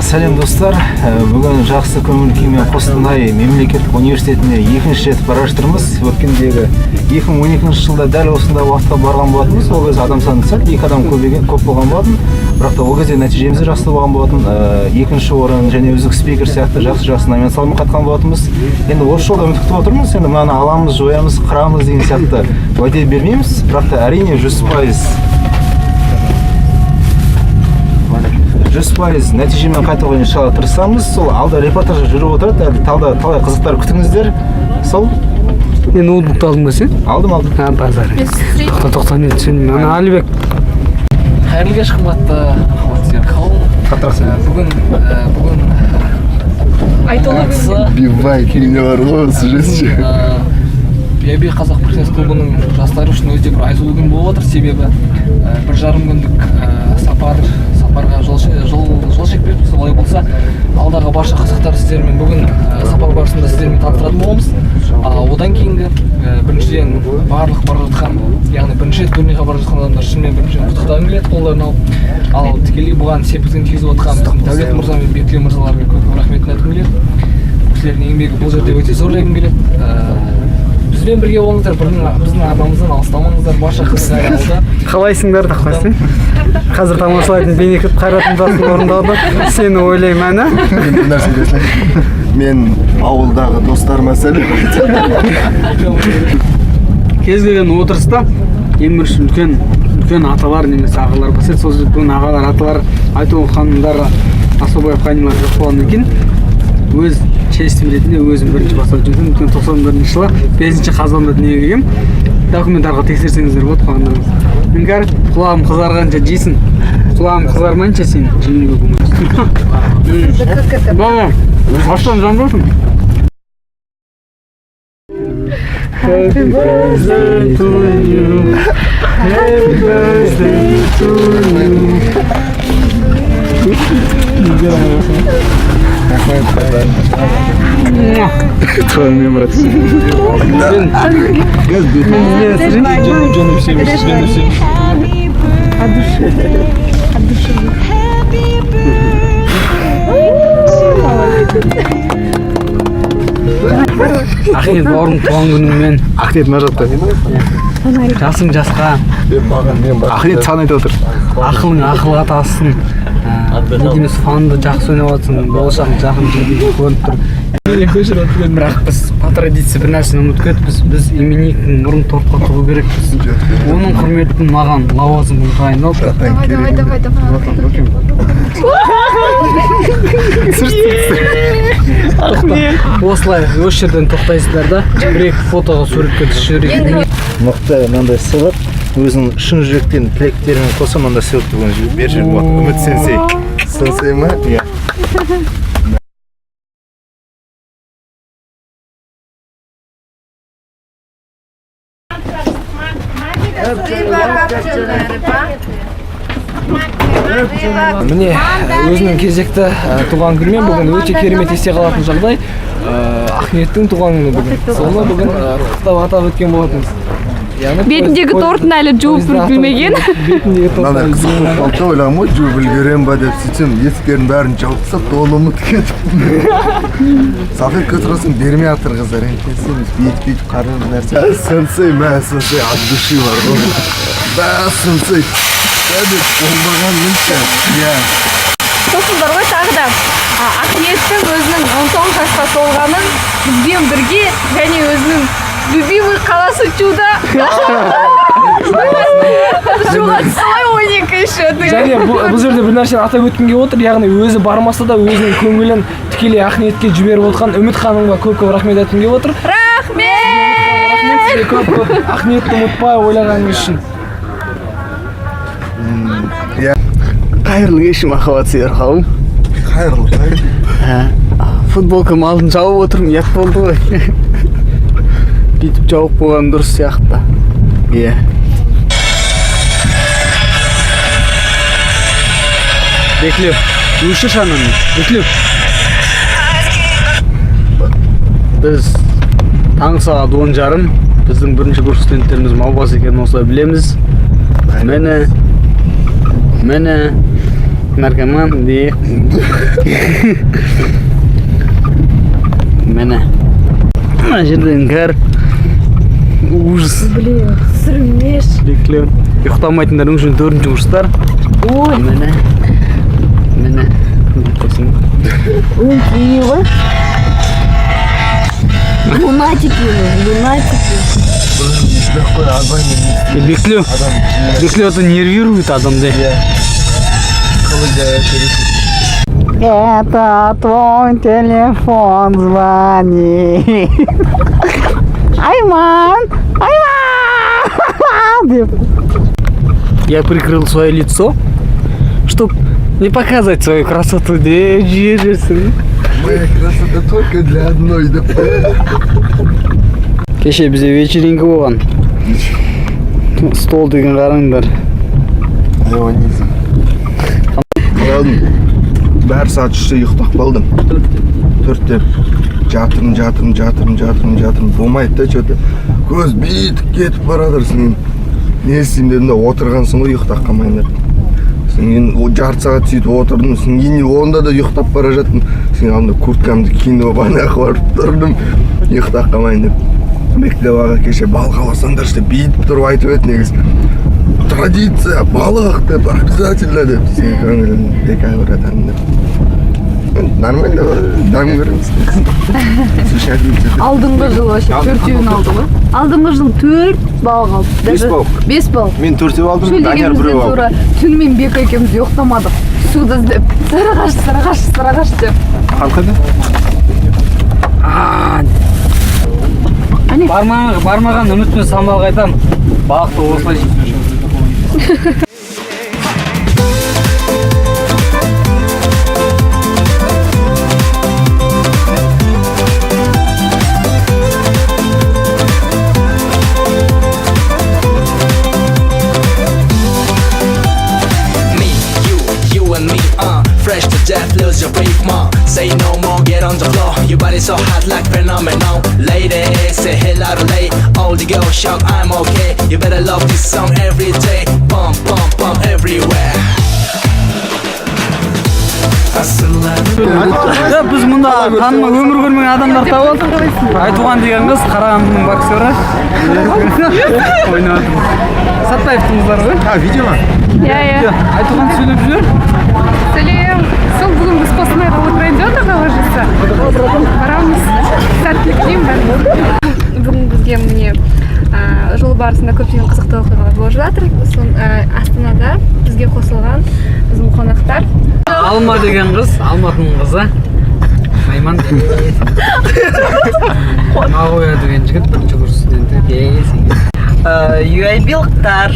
Сәлем достар, бүгін жақсы көңіл күймен Қостанай мемлекеттік университетіне екінші рет бара жатырмыз. Өткендегі 2012 жылда дәл осындай уақытқа барған болатынбыз. Ол кезде адам саны сәл 2 адам көп болған болатын. Бірақ та ол кезде нәтижеміз жақсы болған болатын. Екінші орын және үздік спикер сияқты жақсы номинациялармен қатқан болатынбыз. Енді осы жолда үміт күтіп отырмыз. Енді мынаны аламыз, жоямыз, қырамыз деген сияқты уәде бермейміз. Бірақ та әрине 100% нәтижемен қайтуға иншалла тырысамыз. Сол алда репортаж жүріп отырады, әлі талай қызықтар күтіңіздер. Сол. Мен ноутбукты алдым ба сен? Алдым. Базар. Тоқта мен түсіндім. Ана Алибек. Қайырлы кеш қымбатты Ахматсияр қауым. Бүгін айтылы Бивайт менде бар ғой сюжетші. Биаби қазақ пресс клубының жастары үшін өте бір айтулы күн болып отыр. Себебі 1,5 күндік сапарға жол шекпеппіз. Олай болса, алдағы барша қызықтар сіздермен бүгін сапар барысында сіздермен таныстыратын боламыз. Одан кейінгі біріншіден барлық бара жатқан, яғни бірінші рет турнирге бара жатқан адамдар шынымен біріншіден құттықтағым келеді, қолдарын алып. Ал тікелей бұған септігін тигізіп отқан Дәулет мырза мен Бекли мырзаларға көп рахметін айтқым келеді. Кісілердің еңбегі бұл жерде өте зор дегім келеді. Бізбен бірге болыңыздар, біздің арнамыздан алыстамаңыздар, барша қыздар алда. Қалайсыңдар тақпайсың? Қазір тамашалайтын Бенекет Қайратымдардың орындауда сені ойлаймын, әні? Мен ауылдағы достарыма сәлем айтамын. Кез келген отырыста ең бірінші үлкен аталар немесе ағалар басады. Сол үлкен ағалар, аталар айту қанымдар особой қанымдар жоқ болғаннан кейін өз шешім ретінде өзім бірінші бастап жүрдім. 91 жылы 5 қазанда дүниеге келгем. Документтарға тексерсеңіздер болады қалғандарыңыз. Іңкәр құлағым қызарғанша жейсің, құлағым қызармайынша сен жемеуге болмайсың. Бaba, аштан жан болсын. Happy birthday to you. Happy birthday to you. Твоим брат. Canım sevmiş. От души. Ахмет бауырым туған күніңмен. Ахмет мажатта. Жасың жасқа. Ахмет сан айтып отыр. Ақылың ақылға тассын. Недемес фанды жақсы ойнап жатсың, болашағың жақын жерде көрініп тұр. Бірақ біз по традиция бір нәрсені ұмытып кетіппіз. Біз именинниктің мұрын тортқа тығу керекпіз. Оның құрметін маған лауазымын тағайындалды. Осылай осы жерден тоқтайсыздар да, бір-екі фотоға суретке түсірейік. Мықты мынандай сыйлық, өзінің шын жүректен тілектерімен қоса мынандай сыйлықты бүгін беріп жүрген болады. Үміт сенсей. Сенсей ма? Иә. Міне, өзінің кезекті туған күнімен бүгін өте керемет есте қалатын жағдай. Ахметтің туған күні бүгін. Соны бүгін құттықтап атап өткен болатынбыз. Бетіндегі тортын әлі жуып білмеген. Мынандай қызық болып қалды, ойлағам ғой, жуып үлгерем ба деп сөйтсем, есіктердің бәрін жауып тастап, толы ұмытып кетіп. Салфетка сұрасаң бермей жатыр қыздар, енді келсеңіз бүйтіп қарап нәрсе. Сенсей, сенсей, от души бар ғой. Сенсей. Сәбет болмаған мүмкін. Сосыңдар ғой тағы да Ахметтің өзінің 19 жасқа толғанын бізбен бірге және өзінің любимый қаласы Чуда. Чуда солай 12 еще. Және бұл жерде бір нәрсені атап өткенге отыр, яғни өзі бармаса да өзінің көңілін тікелей Ахметке жіберіп отқан Үміт ханымға көп рахмет айтқым келіп отыр. Рахмет! Ахметті ұмытпай ойлағаныңыз үшін. Қайырлы кешім Ахматсияр қауым. Қайырлы. Футболкам алдын жауып отырмын, ұят болды ғой. Бүйтіп жауып қойған дұрыс сияқты. Иә. Беклеп, өшір шананы, Беклеп. Біз таң сағат 10:30 біздің бірінші курс студенттеріміз Маубас екенін осылай білеміз. Мені наркоман де. Міне. Мына жерден кір. Ужас. Блин, сүрмеш. Беклеу. Ұйықтамайтындар үшін 4-ші курстар. Ой, Міне. өңкей ғой. Лунатики. Беклеу это нервирует адамды. Это твой телефон звонит. Айман! Деп. Я прикрыл свое лицо, чтоб не показать свою красоту. Моя красота только для одной, да. Кеше бізде вечеринка болған. Стол деген қараңдар. Бәрі саат 3-те ұйықтап қалдым. 4-те жатырым. Болмайды да, что-то көз битіп кетіп барадырсың. Не істеймін дедім да, отырғансың ғой ұйықтап қалмайын деп. Сен жарты сағат сөйтіп отырдым. Сен онда да ұйықтап бара жаттым. Сен алдында курткамды киініп банақ барып тұрдым. Ұйықтап қалмайын деп. Бектеп аға кеше балық аласаңдаршы деп бүйтіп тұрып айтып еді негізі. Традиция, балық деп, обязательно деп. Сен көңілін бекай бұрататын деп. Нормально дам көреміз. Алдыңғы жыл вообще 4-еуін алды ғой. Алдыңғы жыл 4 балық алды. 5 балық. 5 балық. Мен 4-еу алдым, Данияр 1-еу алды. Түнімен Бека екеуміз ұйықтамадық. Суды іздеп, сарағаш деп. Қалқады? Бармаған үмітпен самалға айтам. Балықты осылай fresh to death, lose your breath, mom. Say no more, get on the floor. Your body so hot like phenomenal. Ladies, say hello to late. All the girls shout, I'm okay. You better love this song every day. Bump, bump, bump everywhere. Біз мұнда танымай өмір көрмеген адамдар тауып Айтуған деген қыз Қарағандының боксері. Ойнап жатыр. Саттаевтыңыздар ғой? Видео ма? Иә. Айтуған сөйлеп жүр. Сәлем. Сол бүгін біз Қостанайда отырайын деп отырмыз ложиться. Барамыз. Сәттілік деймін бәрі. Бүгін бізге міне жол барысында көптеген қызықты оқиғалар болып жатыр. Астанада бізге қосылған біздің қонақтар. Алма деген қыз, Алматының қызы. Айман деген. Мағоя деген жігіт, бірінші курс студенті. UAB-лықтар,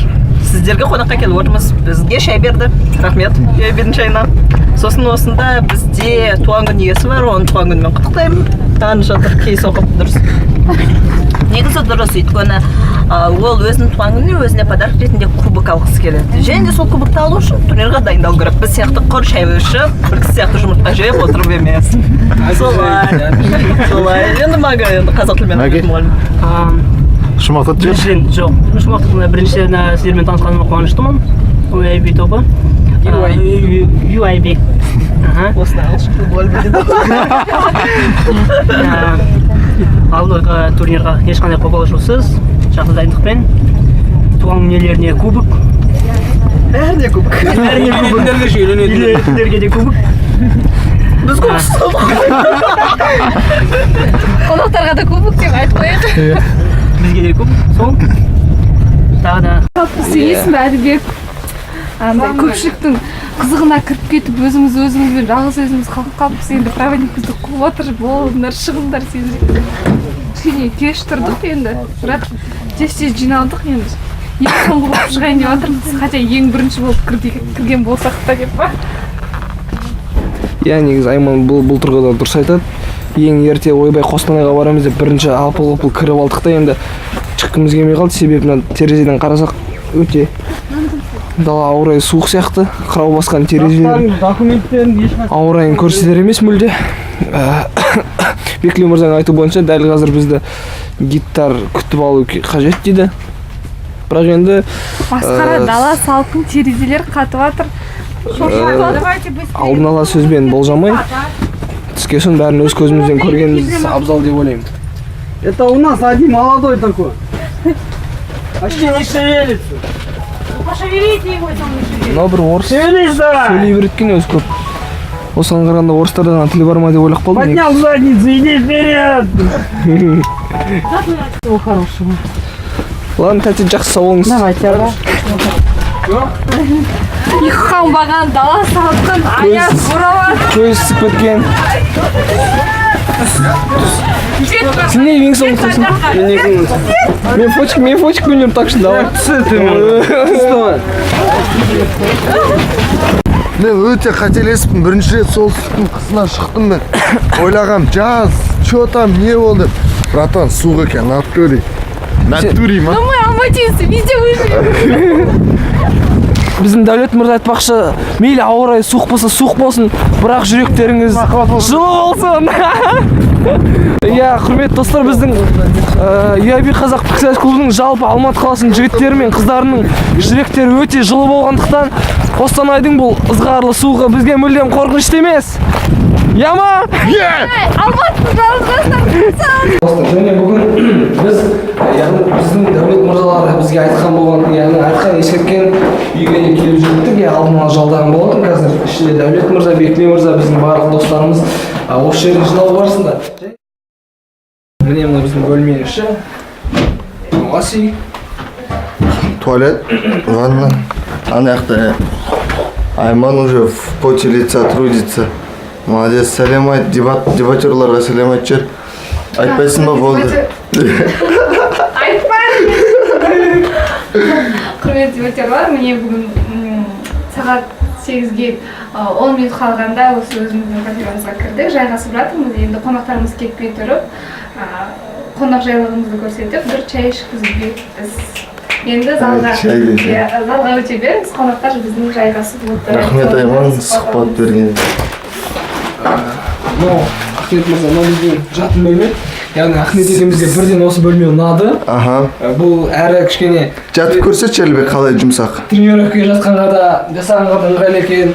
сіздерге қонаққа келіп отырмыз. Бізге шай берді. Рахмет UAB-дің шайына. Сосын осында бізде туған күн иесі бар, оның туған күнімен құттықтаймын. Танып жатыр, кейс оқып дұрыс. Негізі дұрыс, өйткені ол өзінің туған күніне өзіне подарок ретінде кубок алғысы келеді. Және де сол кубокты алу үшін турнирға дайындалу керек. Біз сияқты құр шай ішіп, бір кісі сияқты жұмыртқа жеп отырып емес. Солай. Енді мага, енді қазақ тілімен айтып мұғалім. Шумақтады жоқ? Жоқ. Шумақтығына біріншіден сіздермен танысқаныма қуаныштымын. UAB тобы. UAB. Осыны алшықты мұғалім деді. Алдыңғы турнирға ешқандай қобалжусыз, жақсы дайындықпен, туған күндеріне кубок. Бәріне кубок. Үйлерге де кубок. Біз кубоксыз қалдық. Қонақтарға да кубок деп айтып қояйық. Бізге де кубок. Сол. Тағы да. Сенесің бе Әділбек? Көпшіліктің қызығына кіріп кетіп өзімізбен жалғыз өзіміз қалып енді проводникімізді қуып отыр, болыңдар, шығыңдар сендер. Кішкене кеш тұрдық енді, бірақ тез жиналдық енді. Ең соңғы болып шығайын деп жатырмыз, хотя ең бірінші болып кірген болсақ та деп па? Иә, негізі Айман бұл тұрғыда дұрыс айтады. Ең ерте ойбай Қостанайға барамыз деп бірінші алпыл-ғұпыл кіріп алдық та енді шыққымыз келмей қалды, себебі терезеден қарасақ өте дала ауа райы суық сияқты, қырау басқан терезелер ауа райын көрсетер емес мүлде. Беклеу мырзаның айтуы бойынша дәл қазір бізді гидтар күтіп алу қажет дейді. бірақ енді Масқара дала салқын, терезелер қатып жатыр. алдын ала сөзбен болжамай түске соң бәрін өз көзімізбен көргеніміз абзал деп ойлаймын. Это у нас один молодой такой. Почти не шевелится. Пошевелите его там. Мынау бір орыс Шевелись давай. сөйлей береді өзі көп. Осыған қарағанда орыстардан тілі бар ма деп ойлап қалдым. Поднял задницу, иди вперед. Ладно, тәте жақсы сау болыңыз. Давайте, ұйқанбаған дала салқын, аяз бұралар. Көз ісіп кеткен. Сен не ең соңғы тұрсың? Мен фотик бейнем так что давай. Мен өте қателесіппін. Бірінші рет солтүстіктің қысынан шықтым мен. Ойлағам, жаз, чё там, не болды? Братан, суық екен, натури ма? Ну мы алматинцы, везде выжили. Біздің Дәулет мырза айтпақшы, мейлі ауа райы суық болса суық болсын, бірақ жүректеріңіз жылы болсын. Иә, құрметті достар, біздің UAB қазақ піксәс клубының жалпы Алматы қаласының жігіттері мен қыздарының жүректері өте жылы болғандықтан Қостанайдың бұл ызғарлы суығы бізге мүлдем қорқынышты емес. Яма! Алматының жалғастар. Және бүгін біз, яғни біздің Дәулет мырзалары бізге айтқан болған, яғни айтқан ескерткен үйге де келіп жүрдік, алдын ала жалдаған болатын. Қазір ішінде Дәулет мырза, Бекли мырза, біздің барлық достарымыз осы жерде жиналу барысында. Міне мына біздің бөлме іші. Ас үй. Туалет, ванна. Ана жақта Айман уже в поте лица трудится. Молодец, сәлем айт, дебатерларға сәлем айт жүр. Айтпайсың ба болды? Айтпаймын. Құрметті дебатерлар, міне бүгін сағат 8-ге 10 минут қалғанда осы өзіміздің кафемызға кірдік. Жайғасып жатырмыз. Енді қонақтарымыз кетпей тұрып, қонақ жайлығымызды көрсетіп, бір чай ішкізуге біз енді залға өте беріңіз. Қонақтар біздің жайғасып отыр. Рахмет Айман, сұхбат берген. Ахмет мырза, мына біздің жатын бөлме. Яғни Ахмет екеумізге бірден осы бөлме ұнады. Бұл әрі кішкене жатып көрсетші Әлібек қалай жұмсақ. тренировкаға жатқанға да жасағанға да ыңғайлы екен.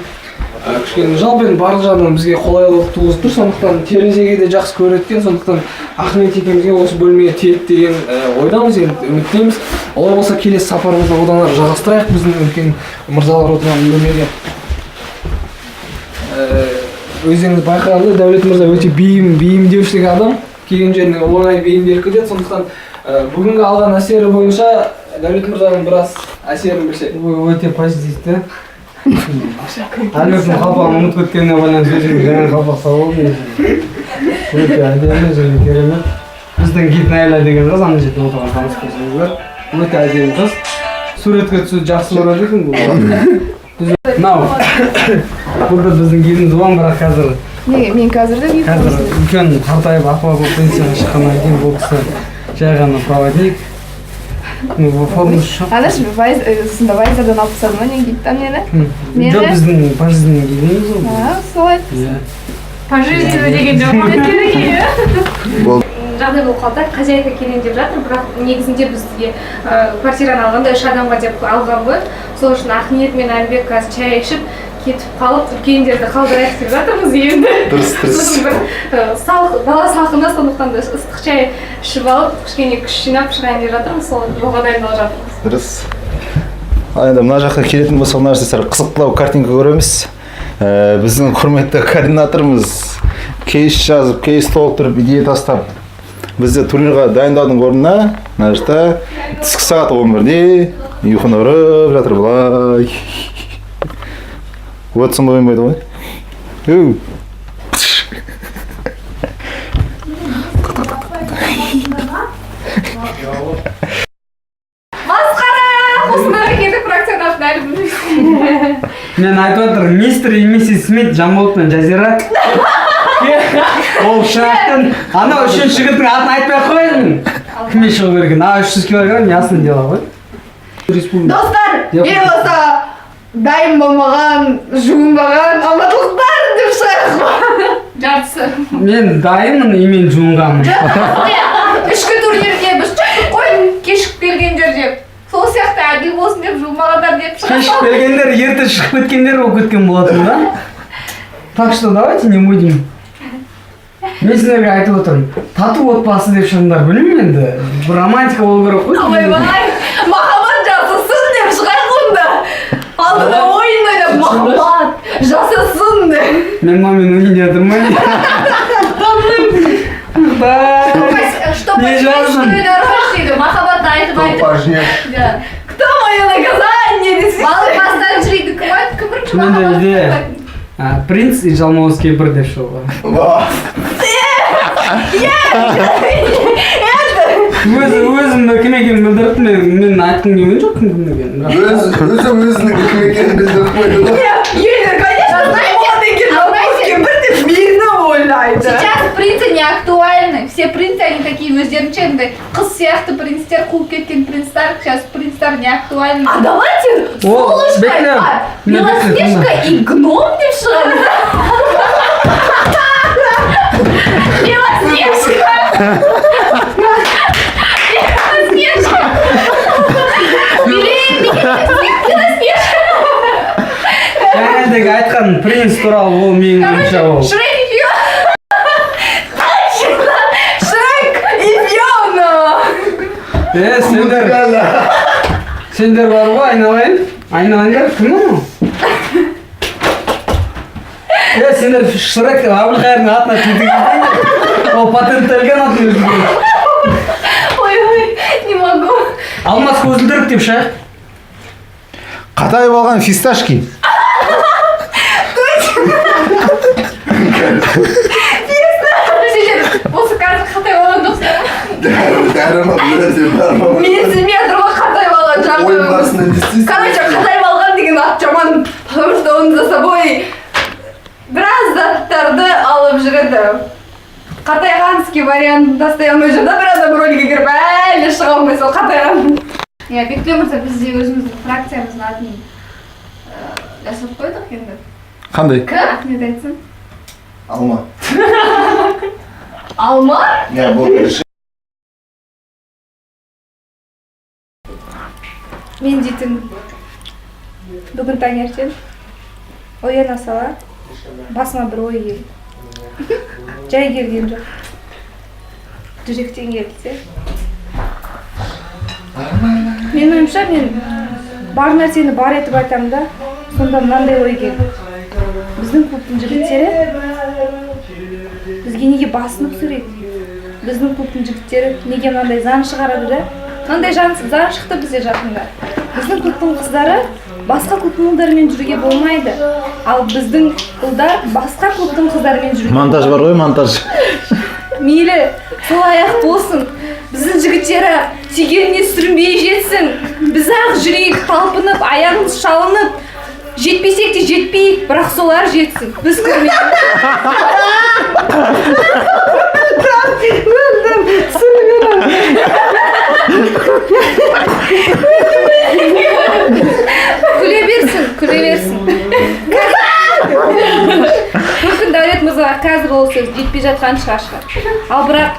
Кішкене жалпы барлық жағынан бізге қолайлылық туғызып тұр, сондықтан терезеге де жақсы көреді екен. Сондықтан Ахмет екеумізге осы бөлмеге тиеді деген ойдамыз, енді үміттейміз. Олай болса келесі сапарымызды одан ары жалғастырайық біздің үлкен мырзалар отырған бөлмеге. Өздеріңіз байқағандай Дәулет мырза өте бейімдеушілік адам. Келген жеріне оңай бейімделіп кетеді. Сондықтан бүгінгі алған әсері бойынша Дәулет мырзаның біраз әсерін білсек. Өте позитивті. Әлбеттің қалпағын ұмыт көткеніне байланысты өзім жаңа қалпақ салып өте әдемі және керемет. Біздің Гитнайла деген қыз ана жерде отырған таныс көрсеңіздер. Өте әдемі қыз. Суретке түсуді жақсы көреді екен бұл. Мынау. Бұл да біздің гидіміз болған, бірақ қазір Неге, мен қазір де қазір үлкен қартайып апа болып пенсияға шыққаннан кейін бұл кісі жай ғана проводник. Аныш, сонда Вайзерден алып тастады ма, не гидтан мені? Жоқ, біздің пожизненный гидіміз ол. Солай. Пожизненный деген жоқ екен. Жағдай болып қалды, хозяйка келейін деп жатыр, бірақ негізінде бізге квартираны алғанда 3 адамға деп алған ғой. Сол үшін Ахмет мен Әлбек қазір чай ішіп, кетіп қалып, үлкендерді қалдырайық деп жатырмыз енді. Дұрыс. Дала салқында, сондықтан да ыстық чай ішіп алып, кішкене күш жинап шығайын деп жатырмыз, сол жолға дайындалып жатырмыз. Дұрыс. Енді мына жаққа келетін болса, мына нәрселер қызықтылау картинка көреміз. Біздің құрметті координаторымыз кейс жазып, кейс толтырып, идея тастап, бізді турнирға дайындаудың орнына, мына жақта түскі сағат 11-де ұйқыны ұрып жатыр былай. Уотсон ойнайды ғой. Масқара! Қостанайға кетіп практикадан әлі білмеймін. Мен айтып отыр, мистер и миссис Смит, Жамболат пен Жазира. Ол шырақтың, анау үшінші жігіттің атын айтпай қойын. Кіммен шығу керек? 300 килограмм ясно дело ғой. Достар, ел болса дайын болмаған, жуынбаған алматылықтар деп шығайық па? Жартысы. Мен дайынмын, мен жуынғанмын. 3 күн турнирде біз шықтық қой, кешігіп келгендер деп. Сол сияқты свадьба болсын деп жумағандар деп Кеш шығасың. келгендер, ерте шығып кеткендер болып кеткен болатын да. Так что давайте не будем. Мен сіздерге айтып отырмын. Тату отбасы деп шығыңдар, білмеймін енді. Бір романтика болу керек қой. Ойбай, махаббат жасасын деп шығайық онда. Алдыда ойын ойнап махаббат жасасын деп. Мен мамин ойнап отырмын. Что Не жаздым. дейді, махаббатты айтып айтып. Пажнек. Да. Кто мое наказание десе. Балық бастан жүрейді кім айтты, кім бірінші Менде махаббат. идея. Принц и жалмауыз кемпір деп шығуға. Өзім кім екенін білдіріп, мен айтқым келген жоқ кім екенін. Өзінің кім екенін білдіріп қойды ғой. Конечно, сейчас принцы не актуальны. Все принцы, они такие өздерінше қыз сияқты принцтер, қуып кеткен принцтер, сейчас принцтер не актуальны. А давайте Солнышко, Белоснежка и гном деп шығамыз. Белоснежка! Белоснежка! Белоснежка! Жаңағыдегі айтқан принц туралы ол менің ойымша ол. Шрек и Фиона! Точно! Шрек и Фиона! Сендер бар ғой, айналайын. Айналайындар, кім ол? Сендер Шрек Әбілқайырдың атына түйдіңіздер. Ол патенттелген атын өзгерді. Ой, не могу. Алмас көзілдірік деп шығайық. Қатайып алған фисташки. Осы қазір қатай болған жоқсың. Дәріма өте бар ма? Мен сізбен тұрға қатай болған Ойын басында жаман. не істейсің? Короче, қатай болған деген ат жаман. Потому что он за собой біраз заттарды алып жүреді. Қатайғанский вариантын тастай алмай жүр да, бір адам рөлге кіріп әлі шыға алмай сол қатайған. Бектен мырза, біз де өзіміздің фракциямыздың атын жасап қойдық енді. Қандай? Рахмет айтсын. Алма. Алма? Не, бұл бірінші. Мен дейтін бүгін таңертең ояна сала басыма бір ой келді. Жай келген жоқ. Жүректен келді. Мен ойымша мен бар нәрсені бар етіп айтамын да, сонда мынандай ой келді. Біздің клубтың жігіттері бізге неге басынып сөйлейді? Біздің клубтың жігіттері неге мынандай заң шығарады да? Мынандай заң шықты бізде жақында. Біздің клубтың қыздары басқа клубтың ұлдарымен жүруге болмайды. Ал біздің ұлдар басқа клубтың қыздарымен жүруге. Монтаж бар ғой, монтаж. Мейлі, сол аяқ болсын. Біздің жігіттері тегеніне сүрінбей жетсін. Біз ақ жүрейік талпынып, аяғымыз шалынып, жетпесек те жетпейік, бірақ солар жетсін. Біз көрмейік. Күле берсін. Мүмкін Дәулет мырзаға қазір ол сөз жетпей жатқан шығар. Ал бірақ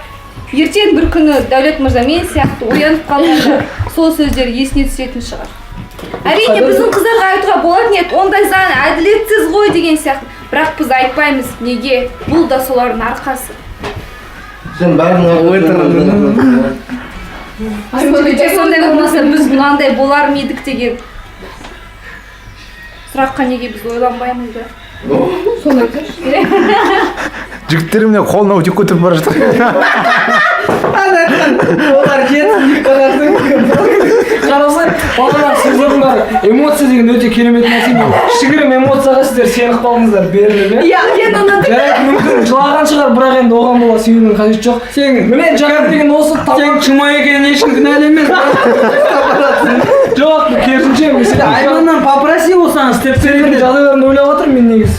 ертең бір күні Дәулет мырза мен сияқты оянып қалғанда сол сөздер есіне түсетін шығар. Әрине біздің қыздарға айтуға болатын еді, ондай заң әділетсіз ғой деген сияқты. Бірақ біз айтпаймыз. Неге? Бұл да солардың арқасы. Сен бәрін Сондай болмаса біз мынандай болар ма едік деген сұраққа неге біз ойланбаймыз да? Соны айтыңызшы. Жігіттер міне қолына өтек көтеріп бара жатыр. Олар жетіп қарасай, балалар сіздердің бар эмоция деген өте керемет нәрсе. Кішігірім эмоцияға сіздер сеніп қалдыңыздар беріліп. Жарайды, мүмкін жылаған шығар, бірақ енді оған бола сүйінің қажет жоқ. Сен міне жаңа деген осы сен шыма екенін ешкім кінәлі емес. Жоқ, керісінше mesela Ayman'dan попроси болсаңыз істеп беретін жағдайларын ойлап отырмын мен негізі.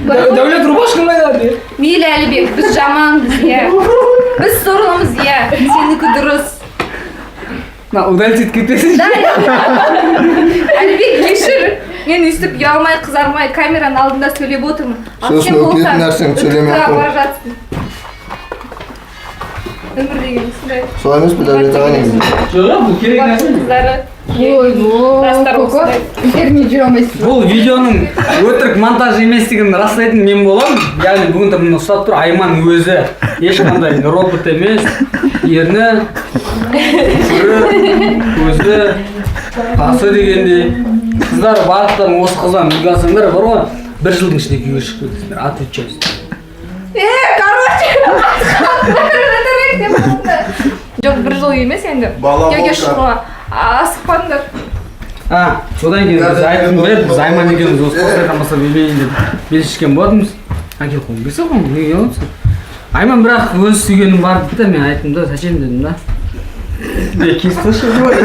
Дәулет рубашканы айдады. Мейлі Әлібек, біз жаманбыз, иә. Біз сорлымыз, иә. Сенікі дұрыс. Удалить кетесің. Әлібек, кешір. Мен өйстіп ұялмай, қызармай, камераның алдында сөйлеп отырмын. Сосын өтетін нәрсең сөйлемей бара жатсың. өмір деген осындай. Солай емес пе дәулет аға негізі? Жоқ, бұл керек нәрсе. Қыздары. Жастар осындай. Интернет жүре алмайсыз. Бұл видеоның өтірік монтаж еместігін растайтын мен боламын. Яғни бүгін мына ұстап тұр Айман өзі ешқандай робот емес, ерні, көзі, қасы дегендей. Қыздар барлықтарың осы қыздан үлгі алсаңдар бар ғой, 1 жылдың ішінде күйеуге шығып кетесіңдер. Отвечайсың. Короче. Жоқ, 1 жыл емес енді. Күйеуге шығуға асықпаңдар. Содан кейін біз айтып беріп, біз Айман екеуміз осы қосайдан бастап үйленейін деп бел шешкен болатынбыз. Әкел қолын келсе ғой, неге отырсың? Айман бірақ өз сүйгенім бар дейді да, мен айттым да, сәшем дедім да. Киіз қылшы ғой.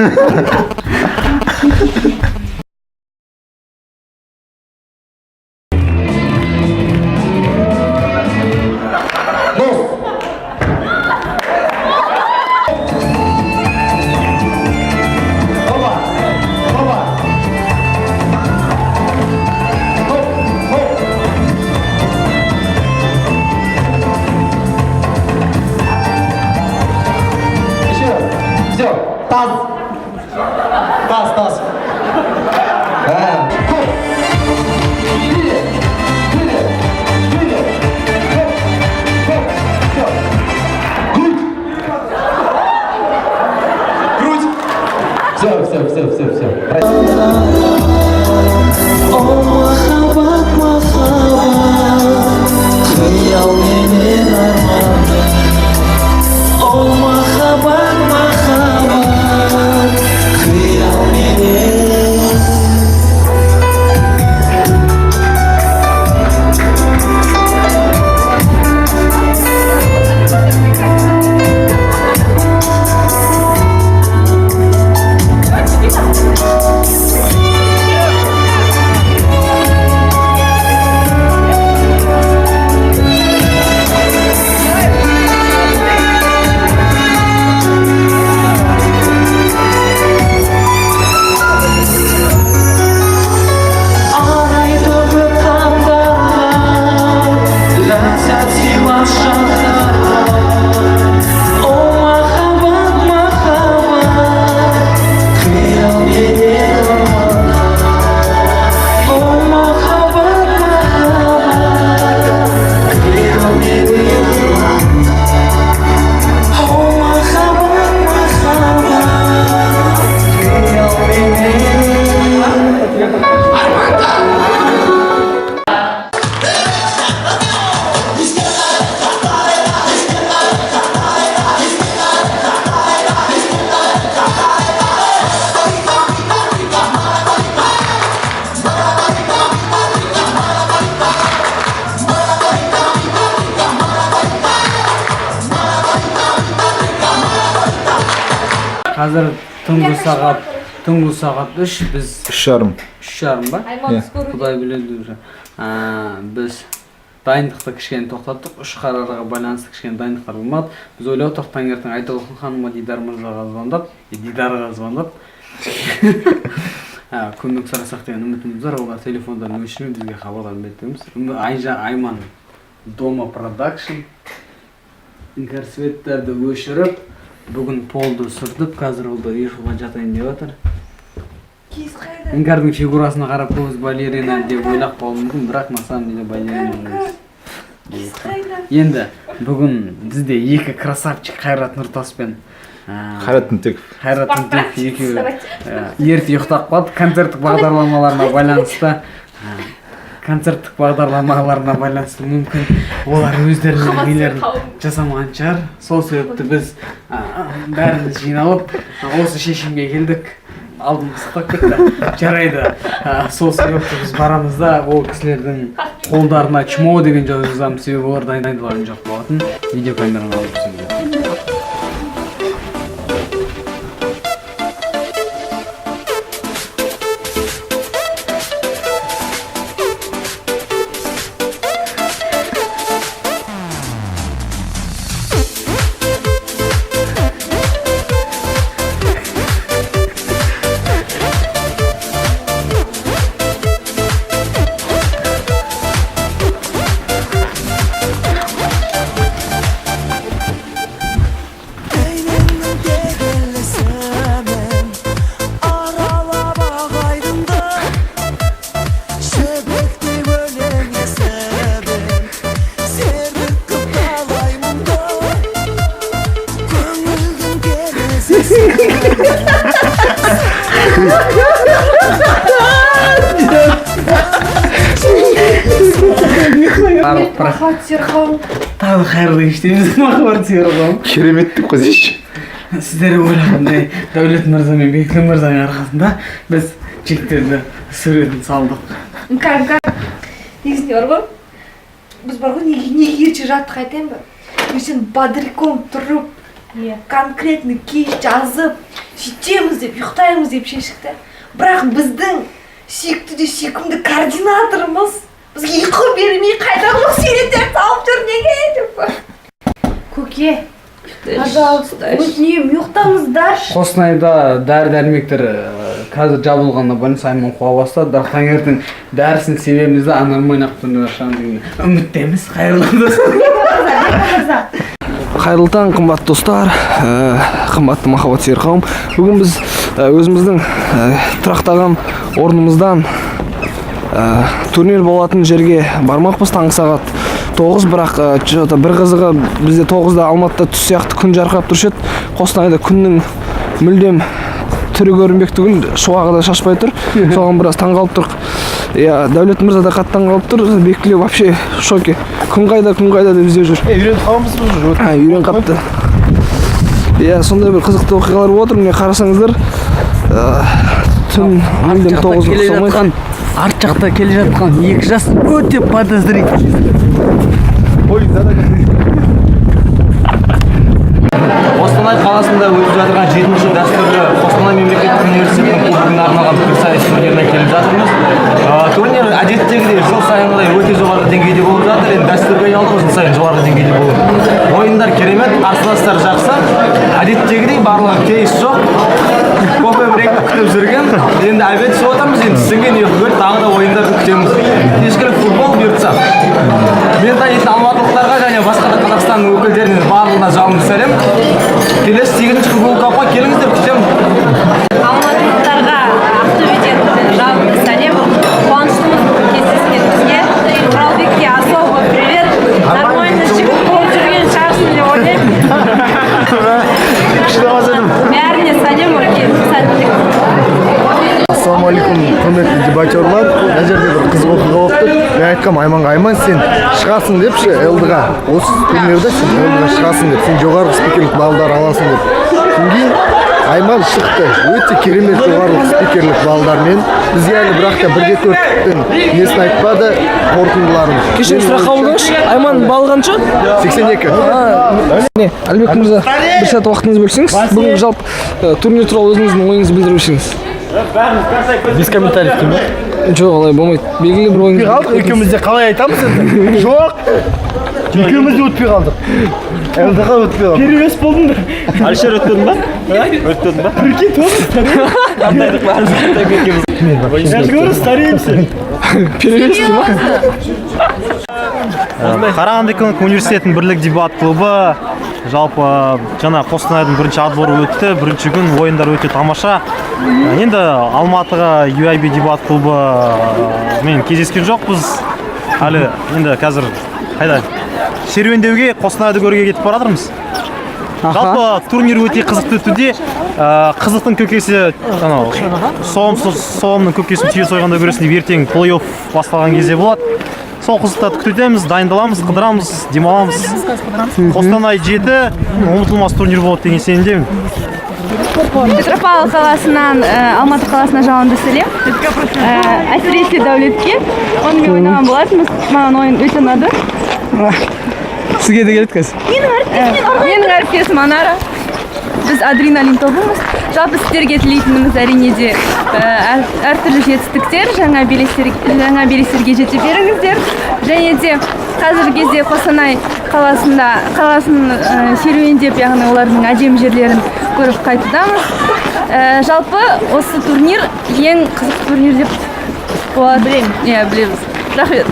Қазір түнгі сағат 3, біз 3:30 ба? Құдай біледі уже. Біз дайындықты кішкене тоқтаттық, 3 қарарға байланысты кішкене дайындықтар болмады. Біз ойлау тұрқ таңертең Айтолқын ханымға Дидар мырзаға звондап, күндік сұрасақ деген үмітіміз бар, олар телефондан өшірмей бізге хабарларын беретінбіз. Айман Дома Продакшн инкарсветтерді өшіріп, бүгін полды сүрдіп, қазір олда ешуға жатайын деп отыр. Инкардың фигурасына қарап көз балерина деп ойлап қалуы мүмкін, бірақ на самом деле балерина емес. Енді бүгін бізде 2 красавчик Қайрат Нұртас пен Қайрат Нүнтеков екеуі ерте ұйықтап қалды. Концерттік бағдарламаларына байланысты мүмкін олар өздерінің нелерін жасамаған шығар. Сол себепті біз бәріміз жиналып осы шешімге келдік. Алдым қысықтап кетті. Жарайды. Сол себепті біз барамыз да ол кісілердің қолдарына чмо деген жазамыз, себебі олар дайындалған жоқ болатын. Видеокамераны алып түсірді. Махаббат Серхоң. Тағы қайырлы кештеміз Махаббат Серхоң. Керемет деп қойсайшы. Сіздер ойлағандай Дәулет мырза мен Бекілі мырзаның арқасында біз жігіттерді суретін салдық. Негізінде бар ғой, біз бар ғой неге ерте жаттық айтайын ба? Ертең бодряком тұрып, конкретный кеш жазып, сөйтеміз деп, ұйықтаймыз деп шештік. Бірақ біздің сүйікті де сүйкімді координаторымыз бізге ұйқы бермей қайдағы жоқ суреттер салып жүр неге деп. Көке, пожалуйста, өтінемін ұйықтаңыздаршы. Қостанайда дәрі-дәрмектер қазір жабылғанда больница айман қуа бастады. Бірақ таңертең дәрісінің себебімізді анармайын ақтырды ашамыз деген үміттеміз. Қайырлы таң, қымбатты достар, қымбатты Махаббат Серхоң. Бүгін біз өзіміздің тұрақтаған орнымыздан турнир болатын жерге бармақпыз таңғы сағат 9, бірақ бір қызығы бізде 9-да Алматыда түс сияқты күн жарқырап тұршы еді. Қостанайда күннің мүлдем түрі көрінбек түгіл, шуағы да шашпай тұр. Соған біраз таңғалып тұрық. Дәулет мырза да қатты таңғалып тұр. Бекілі вообще в шоке. Күн қайда деп іздеп жүр. Үйреніп қаламыз біз уже. Үйрен қапты. Сондай бір қызықты оқиғалар болып отыр. Міне қарасаңыздар, түн мүлдем 9-ға ұқсамайды. Арт жақта келе жатқан 2 жас өте подозрительный. Қостанай қаласында өтіп жатырған 7-ші дәстүрлі Қостанай мемлекеттік университетінің кубогына арналған пікірсайыс турниріне келіп жатырмыз. Турнир әдеттегідей жыл сайынғыдай өте жоғары деңгейде болып жатыр. Енді дәстүрге айналды, жыл сайын жоғары деңгейде болып. Ойындар керемет, қарсыластар жақсы. Әдеттегідей барлығы кейс жоқ. Кофе брейк күтіп жүрген. Енді обед ішіп отырмыз, енді сіңген ұйқы тағы да ойындарды күтеміз. Кешкілік футбол бұйыртса. Мен танитын алматылықтарға және басқа да Қазақстанның өкілдеріне барлығына жалынды сәлем. Келесі 8-ші футбол келіңіздер, күтемін. Алматылықтарға Ақтөбеден жалынды сәлем. Қуаныштымыз кездескенімізге. Құралбекке особо привет. Нормально жігіт болып жүрген шығарсың деп ойлаймын. Бәріне сәлем, сәттілік. Ассалаумағалейкум, құрметті дебатерлар. Мына жерде бір қызық оқиға болыпты. Мен айтқам, Айман, сен шығасың депші Элдыға. Осы турнирде сен Элдыға шығасың деп, сен жоғарғы спикерлік балдар аласың деп. Кейін Айман шықты. Өте керемет жоғарғы спикерлік балдармен. Бізге әлі бірақ та 1-4-тің несін айтпады, қорытындыларын. Кешен сұрақ қабылдаңызшы, Айман балы қанша? 82. Әлбек мырза, бір сәт уақытыңызды бөлсеңіз, бүгін жалпы турнир туралы өзіңіздің ойыңызды білдіріп өтсеңіз. Без комментариев деймін. Жоқ, олай болмайды. Белгілі бір ойыңыз. Қалдық, екеуміз де қалай айтамыз енді? Жоқ. Екеуміз де өтпей қалдық. Элдыға өтпей қалдық. Перевес болдың ба? Алишер өттің ба? Өттің ба? Прикинь, тоже. Қандайдық бәріміз Я же говорю, стареемся. Перевес дейм ба? Қарағанды экономика университетінің бірлік дебат клубы жалпы жаңа Қостанайдың бірінші отборы өтті. Бірінші күн ойындар өте тамаша. Енді Алматыға UIB дебат клубы мен кездескен жоқпыз. Әлі енді қазір қайда серуендеуге Қостанайды көруге кетіп баратырмыз. Жалпы турнир өте қызықты өтуде. Қызықтың көкесі соғымның көкесін түйе сойғанда көресің деп ертең плей-офф басталған кезде болады. Сол қызықтарды күтудеміз, дайындаламыз, қыдырамыз, демаламыз. Қостанай 7 ұмытылмас турнир болады деген сенімдемін. Петропавл қаласынан Алматы қаласына жалынды сәлем. Әсіресе Дәулетке. Онымен ойнаған болатынбыз. Маған ойын өте ұнады. Сізге де келеді қазір. Менің әріптесім Анара. Біз адреналин тобымыз. Жалпы сіздерге тілейтініміз әрине де әртүрлі жетістіктер, жаңа белестерге жете беріңіздер. Және де қазіргі кезде Қостанай қаласын серуендеп, яғни олардың әдемі жерлерін көріп қайтудамыз. Жалпы осы турнир ең қызық турнир деп болады. Білеміз. Рахмет.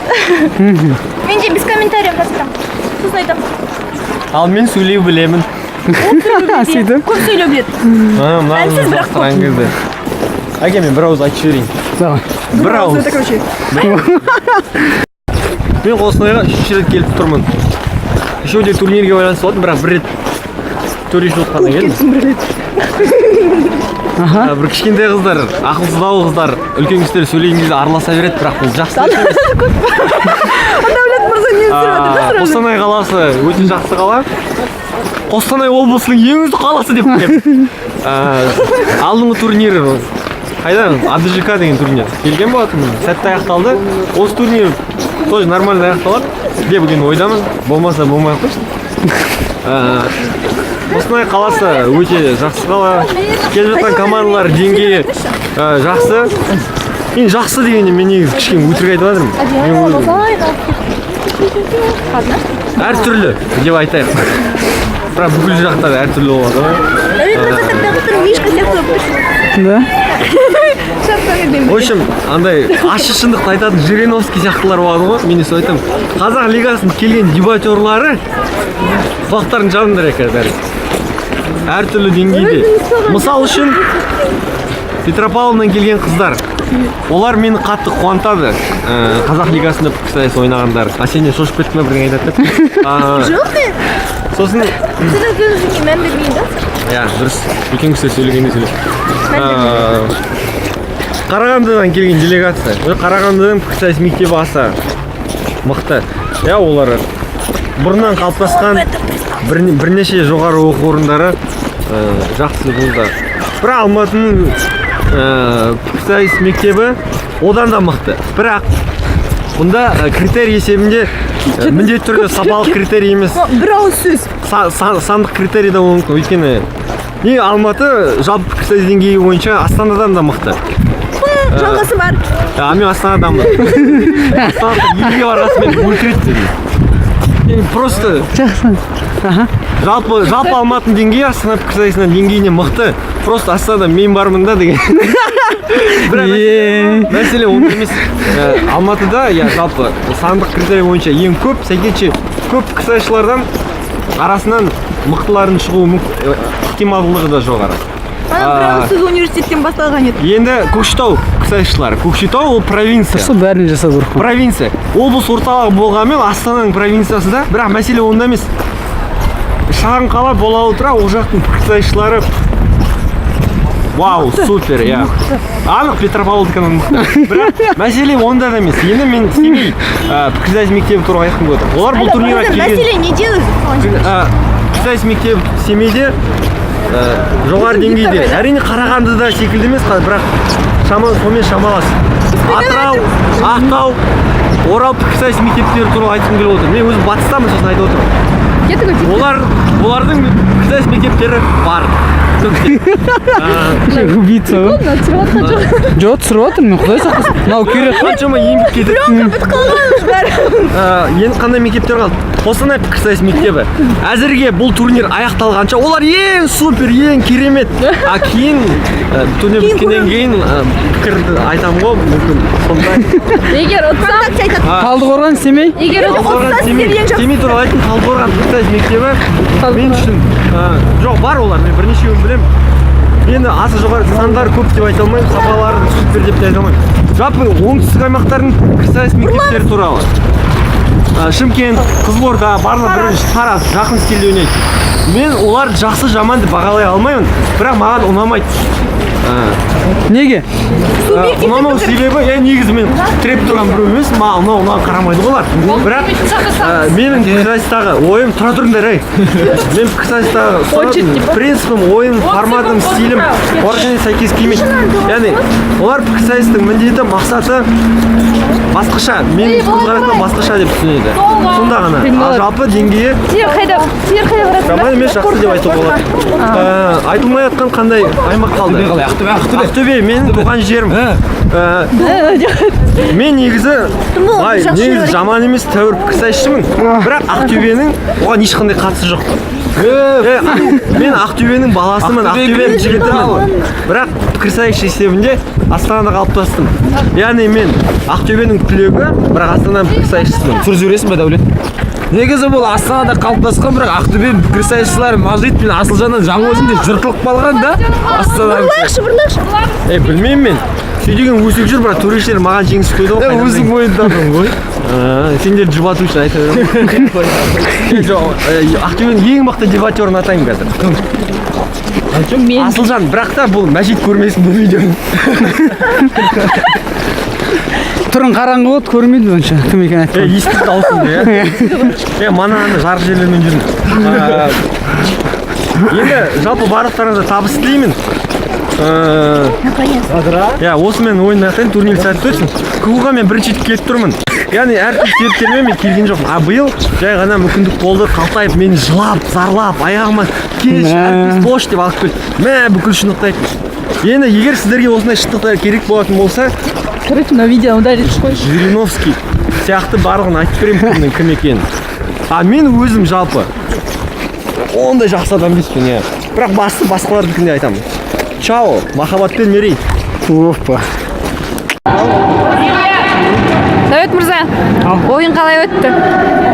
Мен де без комментариев жазсам. Сосын айтамын. Ал мен сөйлей білемін. Көп сөйлеу біледі. Әлсіз бірақ көп. Әке, мен бір ауыз айтып жіберейін. Бір ауыз. Мен Қостанайға 3 рет келіп тұрмын. Үшеуде турнирге байланысты болатын, бірақ бір рет төреші отқаннан келдім. бір кішкентай қыздар, ақылсыздау қыздар, үлкен кісілер сөйлеген кезде араласа береді, бірақ бұл жақсы емес. Қостанай қаласы өте жақсы қала. Қостанай облысының ең үздік қаласы деп келем. Алдыңғы турнир қайда? АДЖК деген турнир келген болатын. Сәтті аяқталды. Осы турнир тоже нормально аяқталады деп деген ойдамын. Болмаса болмай қойсын. Қостанай қаласы өте жақсы қала. Келіп жатқан командалар деңгейі жақсы. Мен жақсы дегенде мен негізі кішкене өтірік айтып жатырмын. Әртүрлі деп айтайық. Бірақ бүкіл жақтары әртүрлі болады. Да. В общем, андай ащы шындықты айтатын Жириновский сияқтылар болады ғой. Мен осы айтамын. Қазақ лигасының келген дебатерлары құлақтарын жабыңдар екен. Әртүрлі деңгейде. Мысал үшін Петропавлдан келген қыздар. Олар мені қатты қуантады. Қазақ лигасында пікірсайыс ойнағандар. Сен шошып кеттің бе бірдеңе айтады деп. Жоқ мен. Сосын Сіз өзіңізге мән бермейін да? Иә, дұрыс. Үлкен кісілер сөйлегенде сөйлеп. Қарағандыдан келген делегация. Қарағандыдан пікірсайыс мектебі аса мықты. Иә, олар бұрыннан қалыптасқан бірнеше жоғары оқу орындары жақсы болды. Бірақ Алматының пікірсайыс мектебі одан да мықты. Бірақ бұнда критерий есебінде міндетті түрде сапалық критерий емес. Бір ауыз сөз. Сандық критерий да болуы мүмкін. Өйткені Алматы жалпы пікірсайыс деңгейі бойынша Астанадан да мықты. Жалғасы бар. Мен Астанадамын. Астанада елге барғасымен өлтіреді. Просто жалпы Алматының деңгейі Астана пікірсайысының деңгейіне мықты. Просто Астанада мен бармын да деген. Мәселе онда емес. Алматыда жалпы сандық критерий бойынша ең көп, сәйкенше көп пікірсайысшылардан арасынан мықтылардың шығуы ықтималдығы да жоғары. Сіз университеттен басталған еді. Енді Көкшетау пікірсайысшылары. Көкшетау ол провинция. Бәрін жасау керек. Провинция. Облыс орталығы болғанмен Астананың провинциясы да, бірақ мәселе онда емес. Шағын қала бола отыра ол жақтың пікірсайысшылары вау, супер, иә. Анық Петропавлдікінің мықты. Бірақ мәселе онда да емес. Енді мен Семей пікірсайыс мектебі туралы айтқым келіп отыр. Олар бұл турнирға келген. Мәселе неде өзі? Пікірсайыс мектебі Семейде жоғары деңгейде. Әрине Қарағандыда секілді емес, бірақ сонымен шамалас. Атырау, Ақтау, Орал пікірсайыс мектептері туралы айтқым келіп отыр. Мен өзім батыстамын, сосын айтып отырмын. Олардың пікірсайыс мектептері бар. Убийца ғой? Жоқ, түсіріп отырмын, мен құдай сақтасын. Мынау керек. Қаншама еңбек кетіп. Енді қандай мектептер қалды? Қостанай пікірсайыс мектебі. Әзірге бұл турнир аяқталғанша олар ең супер, ең керемет. Кейін турнир біткеннен кейін пікірді айтамын ғой, мүмкін сондай. Егер ұтсам, Талдықорған, Семей? егер ұтсам, Семей туралы айтын Талдықорған пікірсайыс мектебі мен үшін жоқ, бар олар, мен бірнешеуін білемін. Енді аса жоғары сандары көп деп айта алмаймын, сапалары супер деп те айта алмаймын. Жалпы оңтүстік аймақтардың пікірсайыс мектептері туралы. Шымкент, Қызылорда, барлығы бірінші Тараз, жақын стильде ойнайды. Мен олар жақсы жаман деп бағалай алмаймын, бірақ маған ұнамайды. Неге? Ұнамау себебі, негізі мен тіреп тұрған біреу емес, маған қарамайды олар. Бірақ менің пікірсайыстағы ойым, тұра тұрыңдар, ей. Мен пікірсайыстағы принципім, ойын, форматым, стилім оржіне сәйкес келмейді. Яғни, олар пікірсайыстың міндеті, мақсаты басқаша, менің көзқарасымнан басқаша деп түсінеді. Сонда ғана. Жалпы деңгейі сендер қайда барасыңдар? мен жақсы деп айтуға болады. Айтылмай жатқан қандай аймақ қалды? Ақтөбе, менің туған жерім. Мен негізі жаман емес, тәуір пікірсайысшымын. Бірақ Ақтөбенің оған ешқандай қатысы жоқ. Мен Ақтөбенің баласымын, Ақтөбенің жігітімін. Бірақ пікірсайыс есебінде Астанада қалыптастым. Яғни мен Ақтөбенің түлегі, бірақ Астананың пікірсайысшысымын. Сұрып жібересің бе, Дәулет? Негізі бұл Астанада қалыптасқан, бірақ Ақтөбе пікірсайысшылары Мажит пен Асылжаннан Жаңғозінде жыртылып қалған да. Бұрылайықшы. Білмеймін мен. Сөйдеген өсек жүр, бірақ төрешілер маған жеңіс қойды ғой. Өзің мойындадың ғой. Сендерді жұбату үшін айта беремін. Ақтөбенің ең мықты дебатерін атаймын қазір. Асылжан, бірақ та бұл Мәжит көрмесін бұл видеоны. Тұрын қараңғы болды, көрмейді онша. Кім екен айтқан. Естіп дауысыңды, иә? Мананы жарық жерлермен жүрмін. Енді жалпы барлықтарыңызға табыс тілеймін. Иә, осымен ойын аяқтайын, турнир сәтті өтсін. КУ-ға мен бірінші рет келіп тұрмын. Яғни әртүрлі себептермен мен келген жоқпын. Биыл жай ғана мүмкіндік болды, Қалтаев мені жылап, зарлап, аяғыма кеш, әртүрлі бош деп алып келді. Бүкіл шындықтайды. Енді егер сіздерге осындай шындықтар керек болатын болса, Короче, на видео ударишь қойшы. Жириновский сияқты барлығын айтып беремін кім екенін. Мен өзім жалпы ондай жақсы адам емеспін, иә. Бірақ басқалардікін де айтамын. Чао, махаббатпен мерей. Опа. Давид мырза, ойын қалай өтті?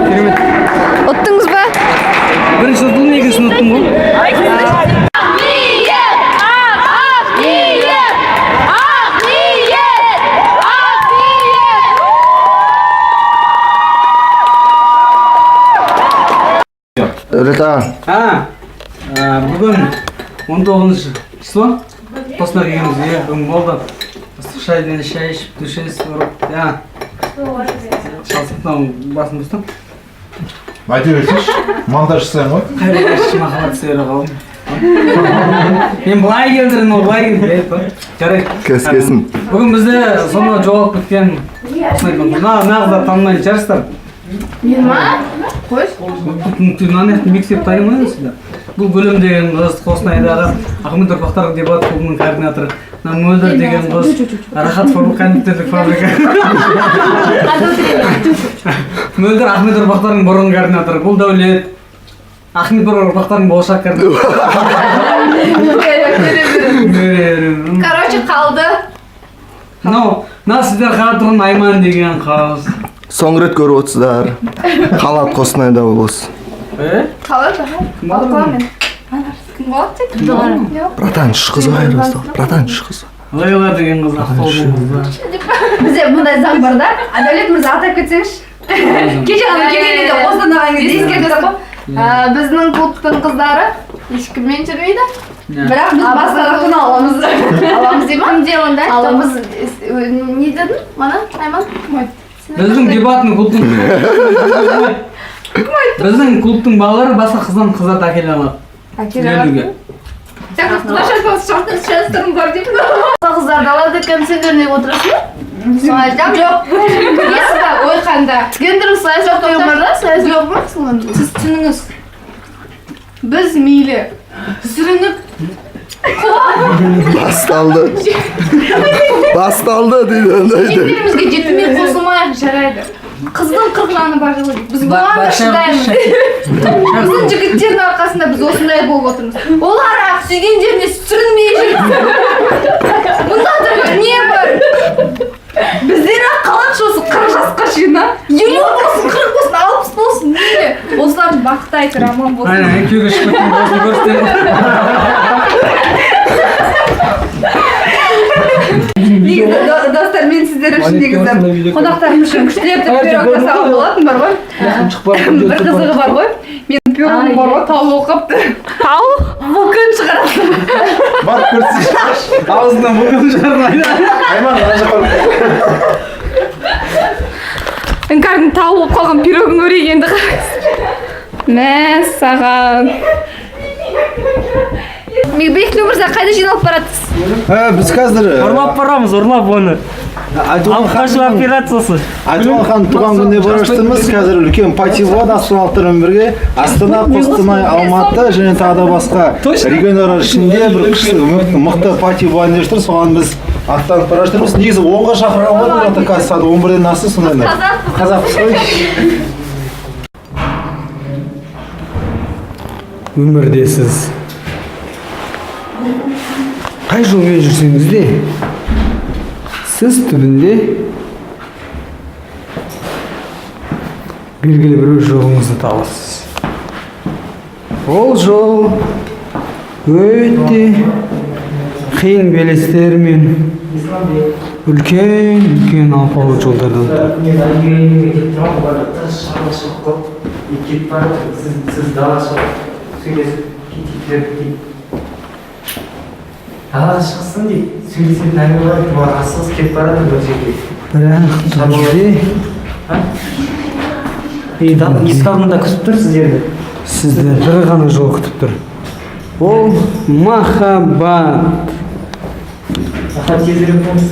Керемет. Ұттыңыз ба? Бірінші ұттым, екіншісін ұттым ғой. Бүгін 19 число. Қосына келгенімізге бүгін болды. Ыстық шайдан шай ішіп, дүшес ұрып, шалсықтан басын бұстым. Айта берсейші, монтаж жасайын ғой. Қайрақшы махаббат сүйері қалдым. Мен былай келдірін, ол былай келді. Жарайды. Кескесін. Бүгін бізде соны жоғалып кеткен нағыздар танымайтын шығарсыздар. Мен ма? Қойш? Нанаяқты мектеп таймайсыздар. Бұл бөлім деген қыз Қостанайдағы Ахмет ұрпақтар дебат клубының координаторы. Мөлдір деген қыз Рахат кондитерлік фабрика. Мөлдір Ахмет ұрпақтарының бұрын координаторы. Бұл Дәулет Ахмет ұрпақтарының болашақ координаторы. Короче, қалды. Сіздер қарап тұрған Айман деген қыз. Соңғы рет көріп отырсыздар. Қалат Қостанайда болсын. Қалай ба? Мен. Кім болады тек? Братан, шықыз айырбастау. Братан, шықыз. Лейла деген қыз Ақтаудың қызы. Бізде мұндай заң бар да. Дәулет мырза атап кетсеңізші. Кеше ғана келгенде Қостанайға ескертіп қой. Біздің клубтың қыздары ешкіммен жүрмейді. Бірақ біз басқалардан аламыз. Аламыз дей ма? Кімде онда? Аламыз. Не дедің? Мана? Айман? Біздің дебатның Біздің клубтың балалары басқа қыздан қыздарды әкеле алады. Әкеле алады? Шастырым бар деймін. Қыздарды алады екен, сендер не отырасың ба? Соны айтам? Жоқ. Несі ба? Ой қанда. Гендерлік сайыс жоқ деген бар да? Сайыс жоқ ма? Сіз түсініңіз. Біз мейлі сүрініп Басталды дейді ондайды. Жеттерімізге жетпей қосылмайық жарайды. Қыздың 40 жаны бар жылы. Біз бұған да шыдаймыз. Біздің жігіттердің арқасында біз осындай болып отырмыз. Олар ақ сүйген жеріне сүрінмей жүр. Мұнда да не бар? Біздер ақ қаланшы осы 40 жасқа шейін, 50 болсын, 40 болсын, 60 болсын, мейлі. Осылардың бақыты айтыр, аман болсын. Айна, екеуге шығып кеткен болсын көрсетемін. Достар, мен сіздер үшін негізі қонақтарым үшін күштеп пирог жасаған болатын бар ғой. Бір қызығы бар ғой. Мен пирогым бар ғой, тау оқыпты. Тау? Вулкан шығарады. Бар көрсетші. Аузынан вулкан шығармайды. Айман, Іңкардың тау қойған пирогын өрегенді қарайсың. Мәссаған. Бекілу мырза, қайда жиналып баратсыз? Біз қазір Ұрлап барамыз, ұрлап оны. Алқашу операциясы. Айтуған хан туған күніне бараштырмыз. Қазір үлкен пати болады астаналықтармен бірге. Астана, Қостанай, Алматы және тағы да басқа региондар ішінде бір мықты пати болайын деп тұр. Соған біз аттанып бараштырмыз. Негізі 10-ға шақырған ғой, бірақ қазір сағат 11-ден асты сондайда. Қазақпыз ғой. Өмірде сіз қай жолмен жүрсеңіз де, сіз түбінде белгілі бір жолыңызды табасыз. Ол жол өте қиын белестер мен үлкен алпауыт жолдардан тұрады. Аға шықсын дейді. Сөйлесетін әңгіме бар, бұлар асығыс кетіп барады бір жерге. Бірақ есік алдында күтіп тұр сіздерді. Сізді бір ғана жол күтіп тұр. Ол махаббат. Махаббат тезірек болыңыз.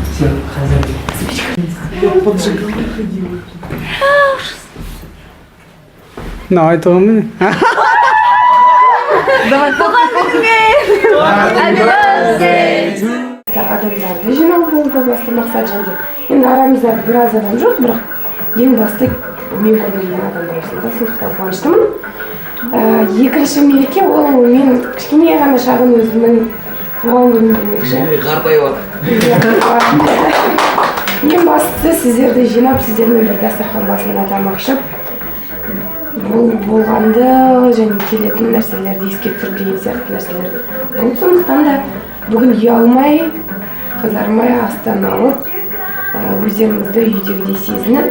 Все, қазір. Давай тоғамын. Адамдарды жинау болды басты мақсат және енді арамызда біраз адам жоқ, бірақ ең басты мен көрген адамдар осында, сондықтан қуаныштымын. Екінші мереке ол мен кішкене ғана шағын өзімнің туған күнім демекші. Қартайып Ең бастысы сіздерді жинап, сіздермен бір дастархан басында тамақ ішіп, бұл болғанды және келетін нәрселерді еске түсіріп деген сияқты нәрселер. Бұл сондықтан да бүгін ұялмай, қызармай астан алып, өздеріңізді үйдегідей сезініп,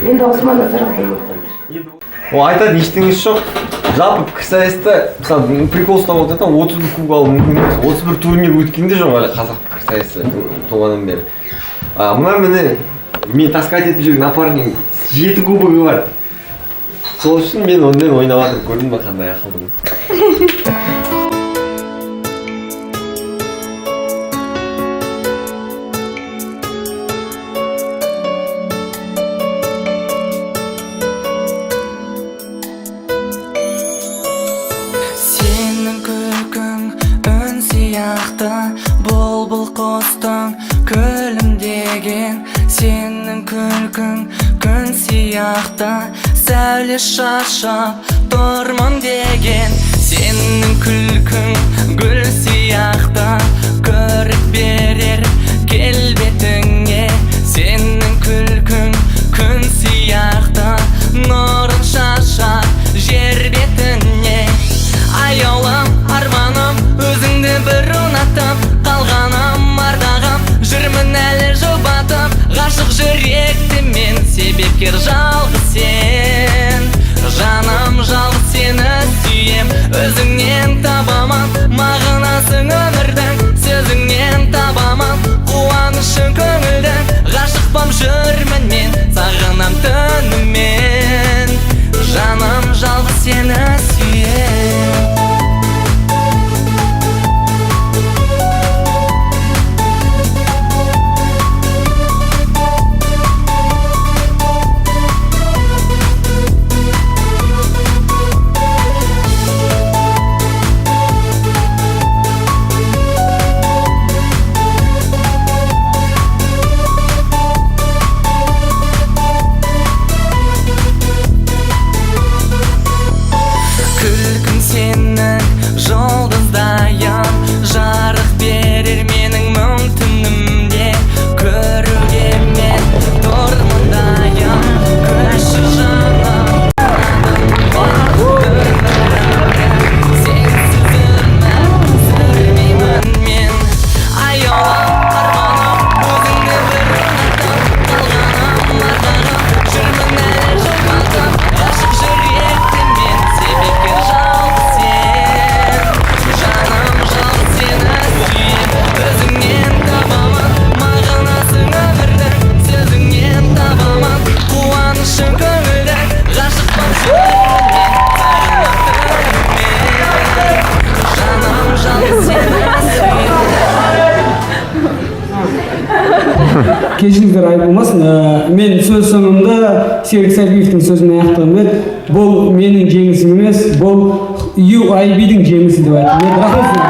мен даусыма назар аудармақтандыр. Айтады ештеңесі жоқ. Жалпы пікірсайыста, мысалы, прикол ұстап отырды, 31 кубок алу мүмкін емес. 31 турнир өткенде жоқ әлі қазақ пікірсайысы туғаннан бері. Мына міне, мен таскать етіп жүрген напарник 7 кубогы бар. Сол үшін мен онымен ойнап жатырмын, көрдің бе қандай ақылдымын. Сенің күлкің үн сияқты, бұлбұл құстың күлімдеген. Сенің күлкің күн сияқты, сәуле шашып тұрмын деген. Сенің күлкің гүл сияқты, көрік берер келбетіңе. Сенің күлкің күн сияқты, нұрын шашып жер бетіне. Аяулым, арманым, өзіңді бір ұнатып қалғаным, ардағым, жүрмін әлі жұбатып. Ғашық жүректі мен, себепкер жалғыз сен. Жаным жалғыз сені сүйем, өзіңнен табамын мағынасын өмірдің. Сөзіңнен табамын қуанышы көңілдің. Ғашық боп жүрмін мен, сағынам түнімен. Жаным жалғыз сені сүйем. Күлкің сенің жұлдыздайын, жарық берер менің мұң түнімде. Көруге мен тұрмын дайын, күші жаным. Сенсіз өмір сүрмеймін мен. Аяулым, арманым, өзіңді бір ұнатып қалғаным, ардағым, жүрмін әлі жұбатып. Ғашық жүректі мен, себепкер жалғыз сен. Жаным жалғыз сені сүйем, өзіңнен табамын мағынасын өмірдің. Сөзіңнен табамын қуанышы көңілдің. Ғашық боп жүрмін мен, сағынам түнімен. Жаным жалғыз сені сүйем. Кешіріңіздер, айып болмасын. Мен сөз соңында Серік Сәлиевтің сөзін аяқтағым еді. Бұл менің жеңісім емес, бұл UIB-дің жеңісі деп айтып еді. Рахмет.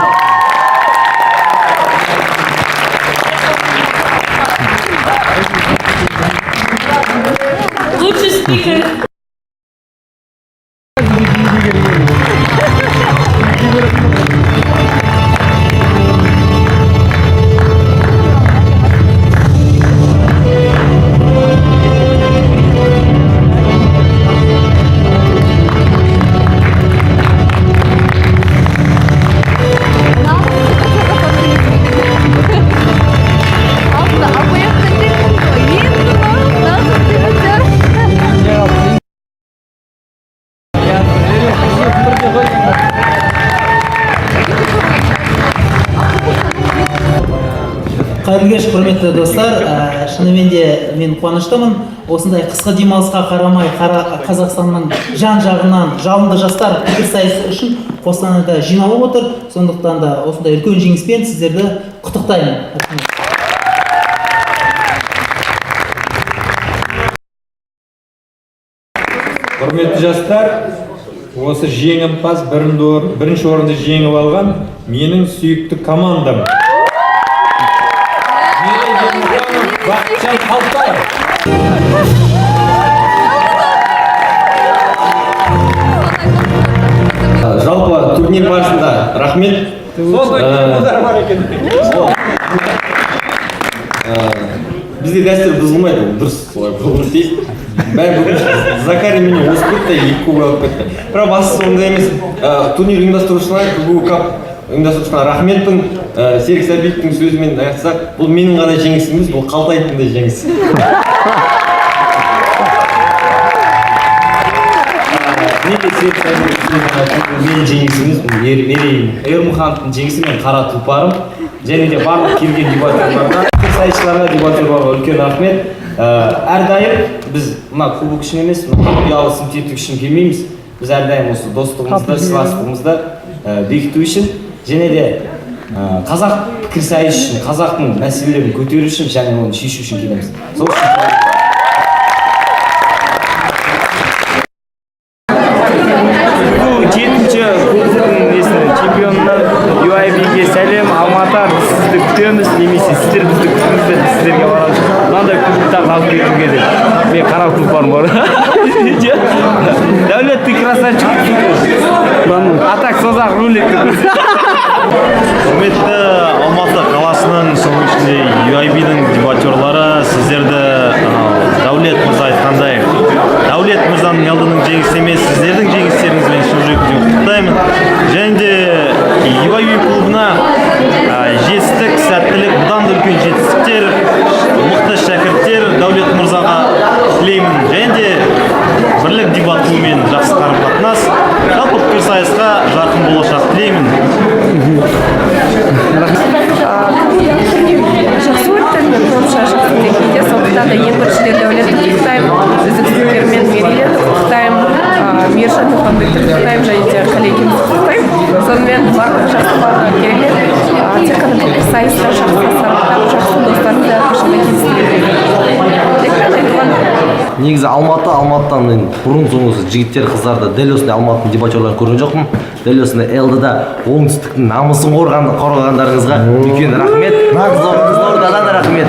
Лучший спикер. кеш, құрметті достар. Шынымен де мен қуаныштымын. Осындай қысқы демалысқа қарамай Қазақстанның жан-жағынан жалынды жастар пікірсайысы үшін Қостанайда жиналып отыр. Сондықтан да осындай үлкен жеңіспен сіздерді құттықтаймын. Құрметті жастар, осы жеңімпаз бірінші орынды жеңіп алған менің сүйікті командам. Бақытжан Қалтаев. Жалпы турнир барысында рахмет. Бізде дәстүр бұзылмайды, дұрыс солай бұзылмайды дейді. Бүгін Закарий менен озып кетті, 2 кубок алып кетті. Бірақ бастысы ондай емес. Турнир ұйымдастырушыларына рахметпін. Серік Сәбиевтің сөзімен аяқтасақ, бұл менің ғана жеңісім емес, бұл Қалтаевтың да жеңісі. Неге Серік Сәбиевтің менің жеңісім емес, бұл Ермұхановтың жеңісі мен қара тұлпарым. Және де барлық келген дебатерларға, сайысшыларға, дебатерларға үлкен рахмет. Әрдайым біз мына кубок үшін емес, ұялы синтетик үшін келмейміз. Біз әрдайым осы достығымызды, сыйластығымызды бекіту үшін, және де қазақ пікірсайыс үшін, қазақтың мәселелерін көтеру үшін, және оны шешу үшін келеміз. Сол үшін UIB-ге сәлем, Алматар, сізді күтеміз, немесе сіздер бізді күтімізбен сіздерге барамыз. Мынандай кубоктарды алып кетуге де. Мен қара тұлпарым бар. Дәулет, ты красавчик. Атак созақ рулетті. Құрметті Алматы қаласының соның ішінде UIB-дің дебатерлары, сіздерді Дәулет мырза айтқандай, Дәулет мырзаның алдының жеңісі емес, сіздердің жеңістеріңізбен шын жүректен құттықтаймын. Және де UIB клубына жетістік, сәттілік, бұдан да үлкен жетістіктер, мықты шәкірттер Дәулет мырзаға тілеймін. Және де бірлік дебат клубымен жақсы қарым-қатынас, жалпы пікірсайысқа жарқын болашақ тілеймін. Жақсы өтті, көпші жақсы деңгейде, сондықтан да ең біріншіден Дәулетті құттықтаймын, үздік спикермен Мерилетті құттықтаймын, Мейіржан Мұхамбетті құттықтаймын, және де коллегемді құттықтаймын. Сонымен барлық жақсы барлығы керемет, тек қана пікірсайыста жақсы сарапта, жақсы достарымды әрқашанда кездестіремін. Негізі Алматыдан мен бұрын соңғы жігіттер қыздарды дәл осындай Алматының дебатерларын көрген жоқпын. Дәл осындай Элдыда оңтүстіктің намысын қорғағандарыңызға үлкен рахмет. Қызылордадан да рахмет.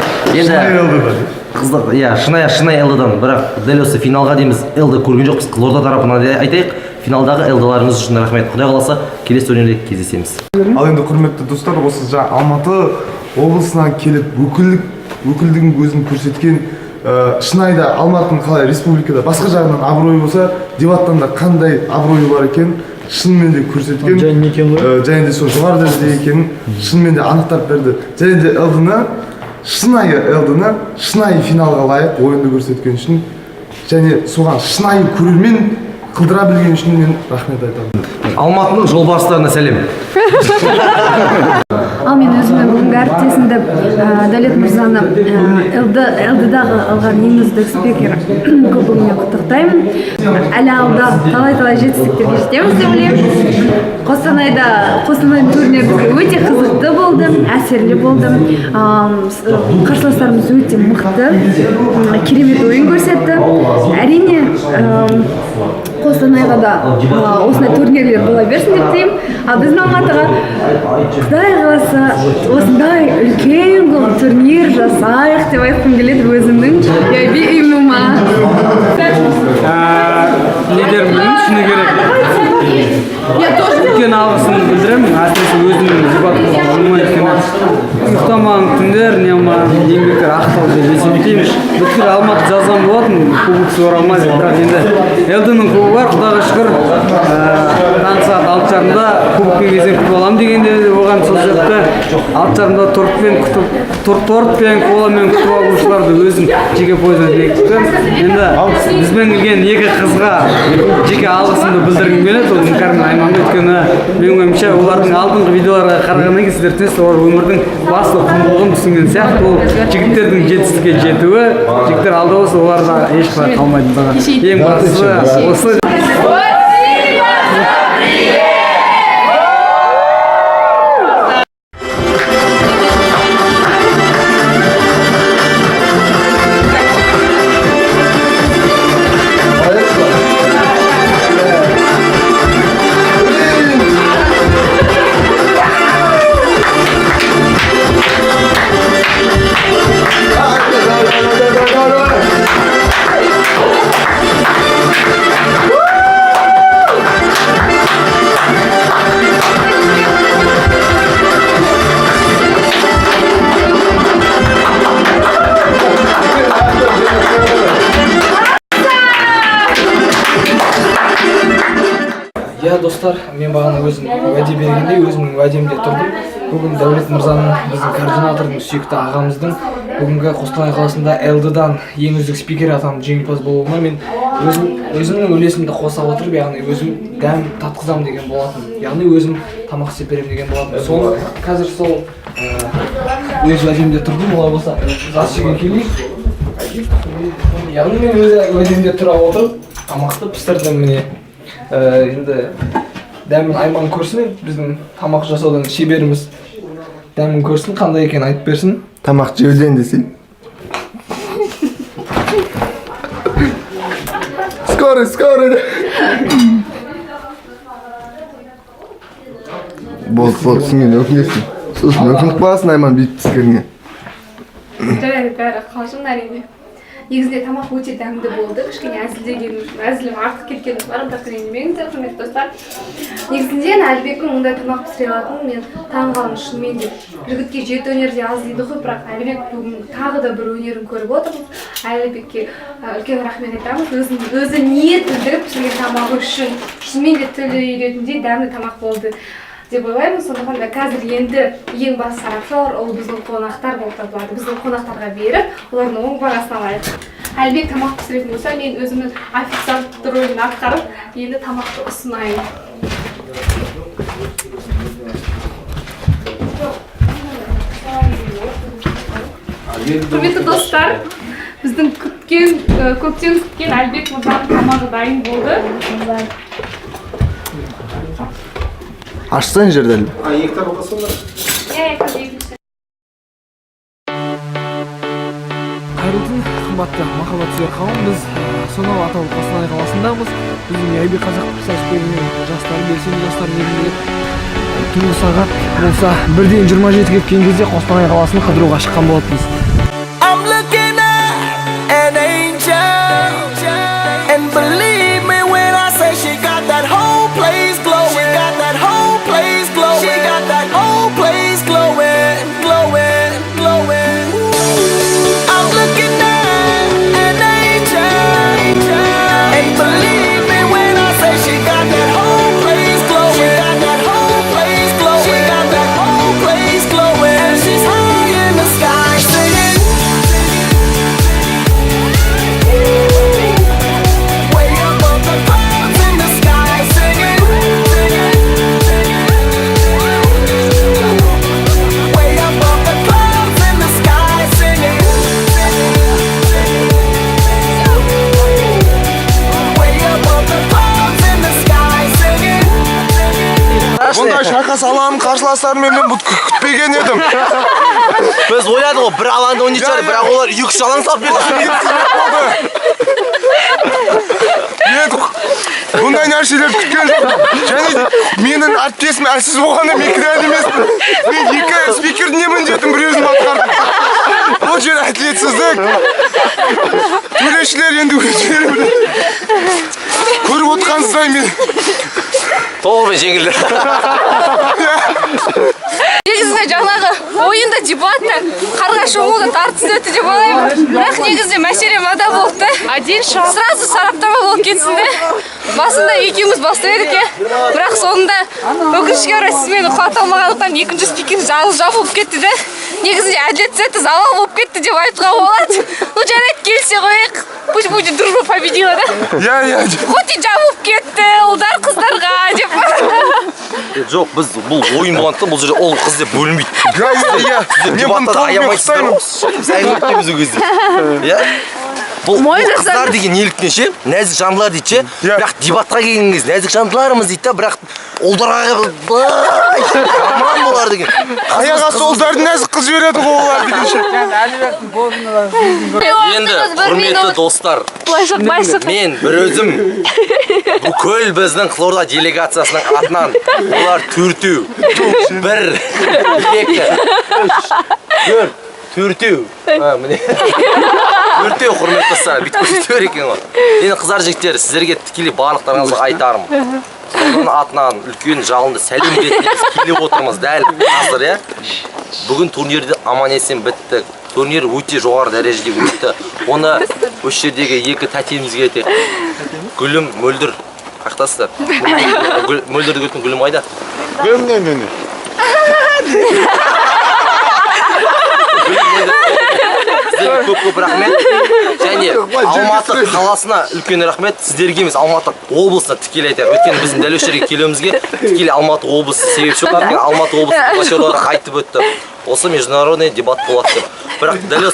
Шынайы Элдыдан, бірақ дәл осы финалға дейміз Элды көрген жоқпыз. Қызылорда тарапынан айтайық, финалдағы Элдыларыңыз үшін рахмет. Құдай қаласа келесі турнирде кездесеміз. Ал енді құрметті достар, осы Алматы облысынан келіп өкілдігін өзін көрсеткен, шынайда Алматының қалай республикада басқа жағынан абыройы болса, дебаттан да қандай абыройы бар екен шынымен де көрсеткен, және де сол жоғары дәрежеде екенін шынымен де анықтап берді. Және де Элдыны шынайы финалға лайық ойынды көрсеткен үшін, және соған шынайы көрермен қылдыра білген үшін мен рахмет айтамын. Алматының жолбарыстарына сәлем. Ал мен өзімнің бүгінгі әріптесімді Дәулет мырзаны Элдыдағы алған ең үздік спикер кубогымен құттықтаймын. Әлі алда талай жетістіктерге жетеміз деп ойлаймын. Қостанайдың турнирі өте қызықты болды, әсерлі болды. Қарсыластарымыз өте мықты, керемет ойын көрсетті. Әрине Қостанайға да осындай турнирлер бола берсін деп тілеймін. Ал біздің Алматыға Құдай қаласа осындай үлкен турнир жасайық деп айтқым келеді өзімнің UIB ұйымыма. Лидермін, шыны керек. Үлкен алғысын білдіремін, әсіресе өзімнің дебат болмай өйткені ұйықтамаған түндер, еңбектер ақталды деп есептеймін. Бүткіл Алматы жазған болатын, кубоксыз оралмайды, бірақ енді Элдының кубогы бар, Құдайға шүкір, таңғы сағат 6:30-да кубокпен кездесіп аламын дегенде болған сол жерде алты жарымда тортпен коламен күтіп алушыларды өзім жеке пойыздан бекіттім. Енді бізбен келген екі қызға жеке алғысымды білдіргім келеді. Ол Іңкәр мен Айманға, өйткені менің ойымша олардың алдыңғы видеоларға қарағаннан кейін сіздер түсінесіздер, олар өмірдің басты құндылығын түсінген сияқты. Ол жігіттердің жетістікке жетуі, жігіттер алда болса оларда ешқандай қалмайтындығы. Ең бастысы осы. Иә достар, мен бағана өзім уәде бергендей өзімнің уәдемде тұрдым. Бүгін Дәулет мырзаның, біздің координатордың, сүйікті ағамыздың бүгінгі Қостанай қаласында ЛД-дан ең үздік спикер атанып жеңімпаз болуына мен өзімнің үлесімді қоса отырып, яғни өзім дәм татқызам деген болатын. Яғни өзім тамақ істеп беремін деген болатын. Соны қазір сол өз уәдемде тұрдым, олай болса ас жеген келейік. Яғни мен өз уәдемде тұра отырып тамақты пісірдім міне. Енді дәмін Айман көрсін, біздің тамақ жасаудан шеберіміз дәмін көрсін, қандай екенін айтып берсін. Тамақ жеуден десей. Скорый. Болды, сіңген өкінесің. Сосын өкініп қаласың Айман бүйтіп піскенге. Жарайды, бәрі қалжың әрине. Негізінде тамақ өте дәмді болды. Кішкене әзілім артық кеткен бар, бірақ ренжімеңіздер, құрметті достар. Негізінде Әлібектің мұндай тамақ пісіре алатынын мен таңғалдым шынымен де. Жігітке жеті өнер де аз дейді ғой, бірақ Әлібек бүгін тағы да бір өнерін көріп отырмыз. Әлібекке үлкен рахмет айтамыз. Өзі ниет білдіріп пісірген тамағы үшін шынымен де тілі үйретіндей дәмді тамақ болды деп ойлаймын. Сондықтан да қазір енді ең басты сарапшылар ол біздің қонақтар болып табылады. Біздің қонақтарға беріп, олардың оң бағасын алайық. Әлібек тамақ пісіретін болса, мен өзімнің официант рөлін атқарып, енді тамақты ұсынайын. Құрметті достар, біздің көптен күткен Әлібек мырзаның тамағы дайын болды. Ашсаң жерден. Екі тарапқа сонда. Екінші. Қайырлы күн, қымбатты махаббат сүйер қауым, біз сонау атаулы Қостанай қаласындамыз. Біздің Яйби қазақ пікірсайыспен жастар, белсенді жастар елінде түнгі сағат болса 1:27 кеткен кезде Қостанай қаласын қыдыруға шыққан болатынбыз. I'm looking at an angel, and believe me when I say she got that whole place glowing. She got that whole place glowing. She got that whole place glowing, glowing, glowing. I'm looking at an angel, and believe me when I say she got that whole place glowing. She got that whole place glowing. She got that whole place glowing. And she's high in the sky singing. Way above the clouds in the sky singing. Way above the clouds in the sky singing. Way above the clouds in the sky singing. Бұндай шайқас аламын қарсыластарымен мен күтпеген едім. Біз ойладық ғой, бір алаңда ойнайтын шығар, бірақ олар 2-3 алаң салып берді. Бұндай нәрселер күткен жоқ. Және менің әріптесім әлсіз болғанда мен кінәлі емеспін. Мен екі спикердің не міндетін бір өзім атқардым. Бұл жер әділетсіздік. Төрешілер енді өздері көріп отқансыздай мен. Толығымен жеңілді. Негізінде жаңағы ойында дебатта қарға шомылды тартыс өтті деп ойлаймын. Бірақ негізінде мәселе мада болды. Сразу сараптама болып кетсін де. Басында екеуміз бастап едік. Бірақ соңында өкінішке орай сіз мені құлата алмағандықтан екінші спикер жабылып кетті де. Негізінде әділет сәті залал болып кетті деп айтуға болады. Ну жарайды, келісе қояйық. Пусть будет дружба победила, да? Хоть и жабылып кетті, ұлдар қыздарға деп. Жоқ, біз бұл ойын болғандықтан бұл жерде ол қыз деп бөлінбейді. Сіздер дебаттада аямайсыздар ғой. Әңгімелесеміз ол кезде. Бұл қыздар деген неліктен ше, нәзік жандылар дейді ше. Бірақ дебатқа келген кез нәзік жандыларымыз дейді да, бірақ ұлдарға жаман болар деген. Аяқ асты ұлдардың нәзік қыз жібереді ғой олар деген ше. Енді құрметті достар, мен бір өзім бүкіл біздің Қызылорда делегациясының атынан олар төртеу, бір, екі, төрт, төртеу. Міне. Төртеу құрметті достар, бүйтіп көрсетер екен ғой. Енді қыздар жігіттер, сіздерге тікелей барлықтарыңызға айтарым. Оның атынан үлкен жалынды сәлем ретінде келіп отырмыз дәл қазір, иә. Бүгін турнирді аман-есен біттік. Турнир өте жоғары дәрежеде өтті. Оны осы жердегі екі тәтемізге айтайық. Гүлім, Мөлдір. Қақтасыздар? Мөлдірді көретін Гүлім қайда? Гүлімнен. Сіздерге көп рахмет. Және Алматы қаласына үлкен рахмет. Сіздерге емес, Алматы облысына тікелей айтайық. Өйткені біздің дәл осы жерге келуімізге тікелей Алматы облысы себепші олар. Алматы облысы дебатерлары айтып өтті. Осы международный дебат болады деп. Бірақ дәл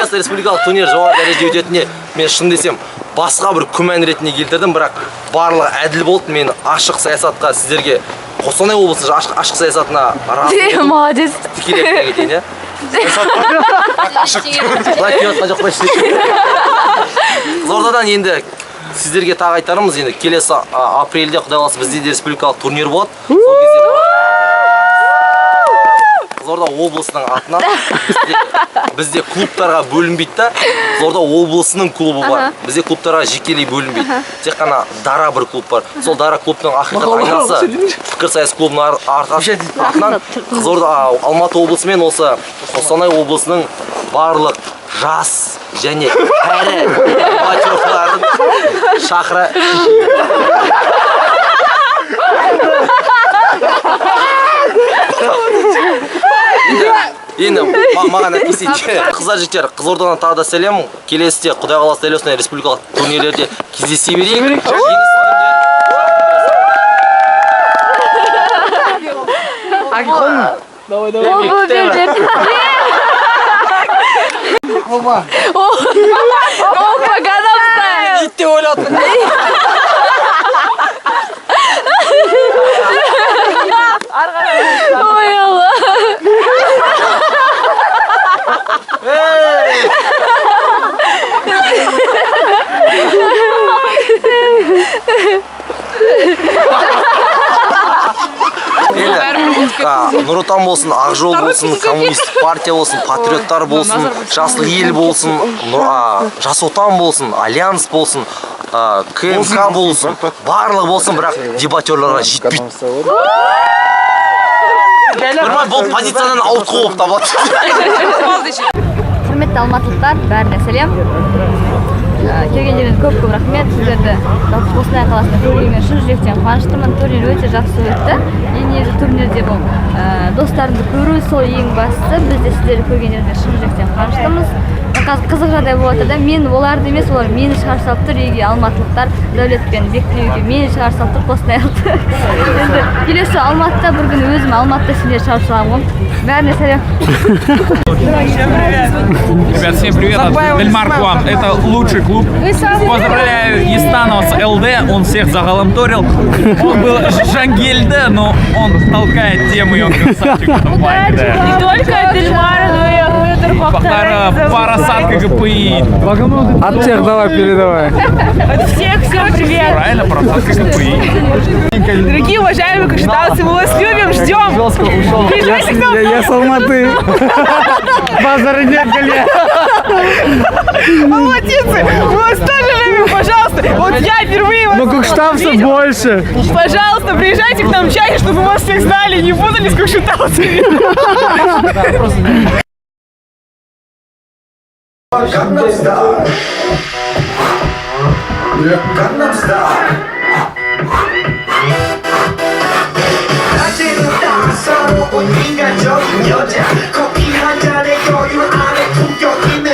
осы республикалық турнир жоғары дәрежеде өтетініне мен шын десем басқа бір күмән ретінде келтірдім, бірақ барлығы әділ болды. Мен ашық саясатқа сіздерге Қостанай облысы ашық саясатына разы. Молодец. Тікелей айтып кетейін, иә? Қызылордадан енді сіздерге тағы айтарымыз, енді келесі апрельде құдай қаласа бізде де республикалық турнир болады. Сол кезде Қызылорда облысының атынан бізде клубтарға бөлінбейді да. Қызылорда облысының клубы бар. Бізде клубтарға жекелей бөлінбейді. Тек қана дара бір клуб бар. Сол дара клубтың ақиқат айнасы пікірсайыс клубының атынан Қызылорда Алматы облысы мен осы Қостанай облысының барлық жас және кәрі дебатерларын шақыра. Енді маған әкесейді. Қыздар жігіттер, Қызылордадан тағы да сәлем. Келесіде құдай қаласа дәл осындай республикалық турнирлерде кездесе берейік. Ой, Алла. Нұр Отан болсын, Ақжол болсын, коммунистік партия болсын, патриоттар болсын, Жасыл ел болсын, Жас Отан болсын, Альянс болсын, КМК болсын, барлығы болсын, бірақ дебатерларға жетпейді. Бұл позициядан ауытқу болып табылады. Құрметті алматылықтар, бәріне сәлем. Келгендеріңізге көп рахмет. Сіздерді Қостанай қаласында көргеніме шын жүректен қуаныштымын. Турнир өте жақсы өтті. Негізі турнирде бұл достарымды көру сол ең бастысы. Біз де сіздерді көргендеріңізге шын жүректен қуаныштымыз. Қызық жағдай болады да, мен оларды емес, олар мені шығарып салып тұр. Еге алматылықтар Дәулет пен Бектілеуге мені шығарып салып тұр, Қостанайлықты. Енді келесі Алматыда бір күн өзім Алматыда сендерді шығарып саламын ғой. Бәріне сәлем. Ребят, всем привет от Эльмар Куам. Это лучший клуб. Поздравляю Истанова с ЛД, он всех загаланторил. Он был Жангельде, но он толкает тему, и он красавчик в этом плане. Не только от Эльмара, но и от Парасат КГПИ. От всех давай передавай. От всех всем привет. Правильно, Парасат КГПИ. Дорогие уважаемые каштанцы, мы вас любим, ждем. Приезжайте к нам. Я с Алматы. Базара нет, Галя. Молодцы, мы вас тоже любим, пожалуйста. Вот я впервые вас... Ну, как Штамса больше. Пожалуйста, приезжайте к нам чаще, чтобы мы вас всех знали, не путались, как считался. Gangnam Style. Gangnam Style. 낮에는 따사로운 인간적인 여자 커피 한 잔에 여유 안에 품격 있는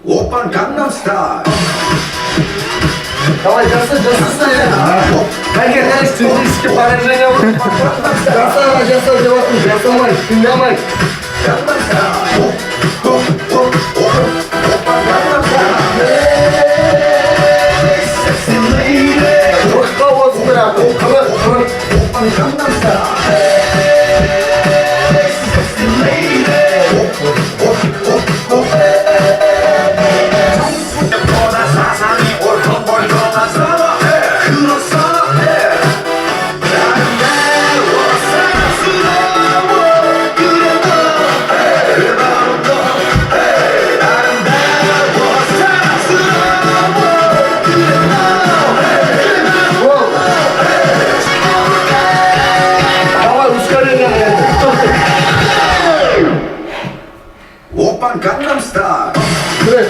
오빤 강남 스타일. Давай, жасай. Қайгерден студенческий поражение болды. Жасай деп отырмын, жасамай, тыңдамай. 강남 스타일. 오빤 강남 스타일. Sexy lady. Оққа осындырақ, қымыр. 오빤 강남 스타일. Sexy lady. 오빤 강남 스타일. 그래.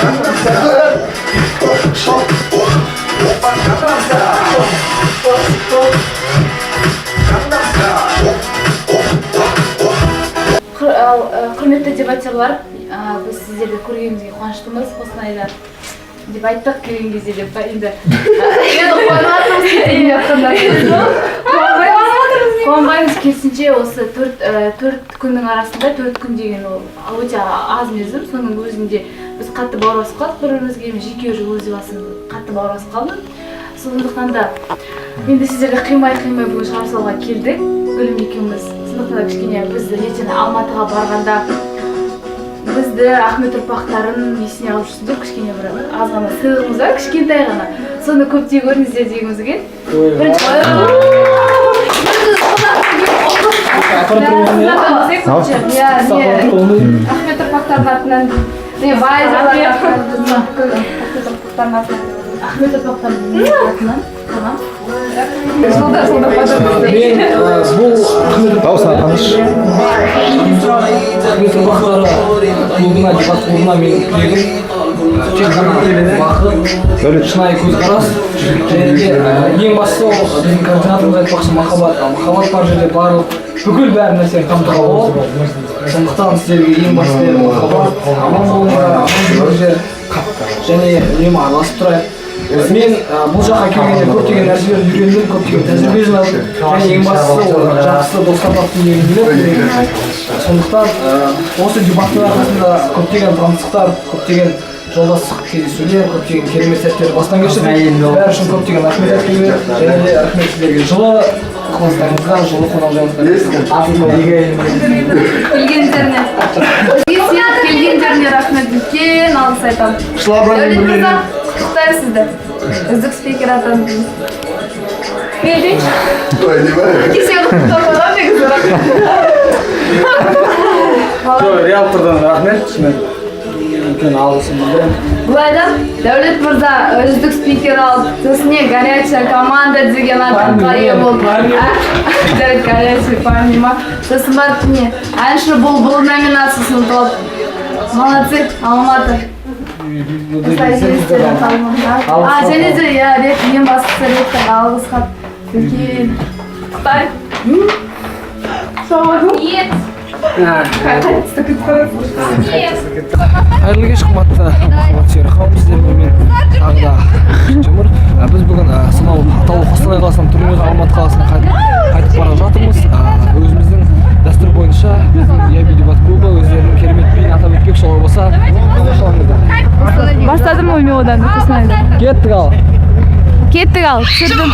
강남 스타일. 오빤 강남 스타일. 강남 스타일. Құрметті дебатерлар, біз сіздерді көргенімізге қуаныштымыз. Қостанайда деп айттық келген кезде деп енді қуанбаймыз. Керісінше осы төрт күннің арасында 4 күн деген ол өте аз мерзім. Соның өзінде біз қатты бауырласып қалдық бір-бірімізге, жеке өз басым қатты бауырласып қалдым. Сондықтан да енді сіздерді қимай бүгін шығарып салуға келдік. Гүлім екеуміз. Сондықтан да кішкене бізді ертең Алматыға барғанда бізді Ахмет ұрпақтарын есіне алып жүрсін деп кішкене бір аз ғана сыйлығымыз бар, кішкентай ғана. Соны көптей көріңіздер дегіміз келген. Ахмет ұрпақтардың атынан Ахмет ұрпақтардың атынан tamam. Дауысына таныш. Ахмет ұрпақтары клубына, дебат клубына мен тілегім тек қана бақыт, шынайы көзқарас және де ең бастысы біздің координаторымыз айтпақшы махаббат бар жерде барлық бүкіл бәрі нәрсені қамтуға болады. Сондықтан сіздерге ең бастысы махаббат, аман болыңдар, аман жүріңіздер және үнемі араласып тұрайық. Мен бұл жаққа келгенде көптеген нәрселерді үйрендім, көптеген тәжірибе жинадым және ең бастысы ол жақсы достар таптым дегенді білемін. Сондықтан осы дебаттың арқасында көптеген таныстықтар, көптеген жолдастық кездесулер, көптеген керемет сәттер бастан кешірдік. Бәрі үшін көптеген рахмет айтқым келеді және де рахмет сіздерге жылы ықыластарыңызға, жылы қонақжайлықтарыңызға. Келгендеріне рахмет үлкен алғыс айтамын. Дәулет мырза, құттықтаймын сізді. Үздік спикер атандыңыз. Кесе құттықтауға негізі Риалтордан рахмет. Үлкен алғысым білдіремін. Бұлайда Дәулет мырза үздік спикер алып, сосын горячая команда деген атаққа ие болды. Дәулет горячий помимо. Сосын барып міне әнші бұл номинациясын ұтып. Молодцы, Алматы. Және де ең бастысы ректор алғыс хат. Үлкен Қытай. Нет. Қайырлы кеш қымбатты сүйер қауым, сіздермен мен тағы да Жұмыр. Біз бүгін сонау атаулы Қостанай қаласынан турнирге Алматы қаласына қайтып бара жатырмыз. Өзіміздің дәстүр бойынша біздің EIB дебат клубы өздерінің керемет биін атап өтпек, солай болса Бастадым ғой мен одан Қостанайда. Кеттік ал, түсірдім.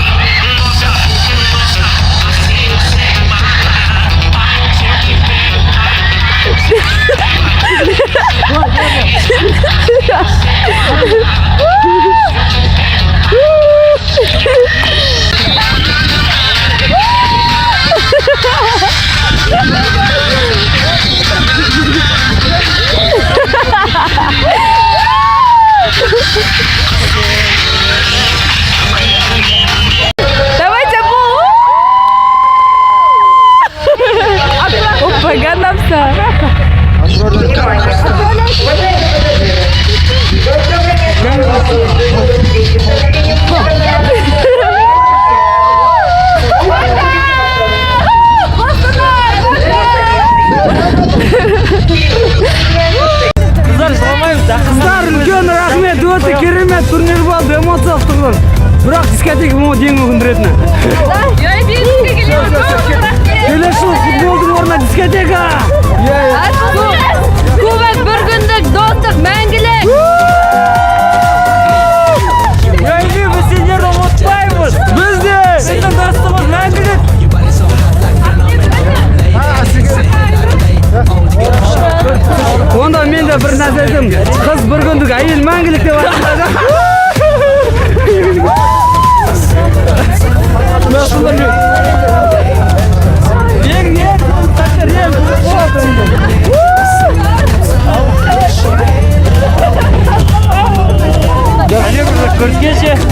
Давайте Опа, ganapsa. Қыздар, үлкен рахмет, өте керемет турнир болды, эмоциялық тұрған. Бірақ дискотека бұл ең өкіндіретіні. Келесі жыл футболдың орнына дискотека. Кубок, бір күндік, достық, мәңгілік. Яйби, біз сендерді ұмытпаймыз. Біз де. Біздің достығымыз мәңгілік. Онда мен де бір нәрсе айтам. Қыз бір күндік, әйел мәңгілік деп айтады.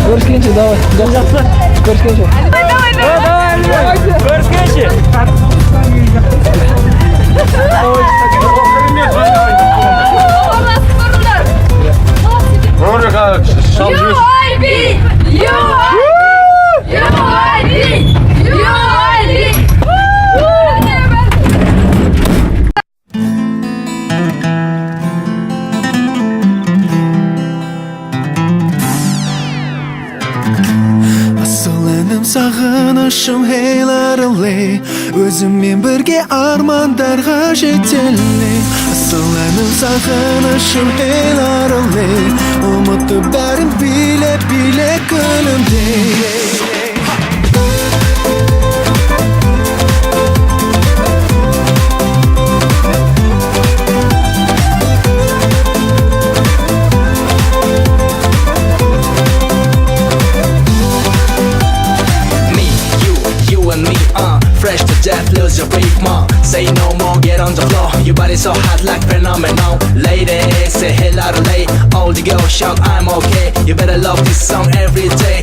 Көріскенше, давай. Жақсы. Көріскенше. Давай. Көріскенше. Сағынышым хейларылы өзіммен бірге армандарға жетелі Асыл әнім сағынышым хейларылы ұмытып бәрін билеп күлімдей Fresh to death, lose your brief, ma. Say no more, get on the floor. Your body so hot like phenomenal. Lady, say hell out of late. All the girls shout, I'm okay. You better love this song every day.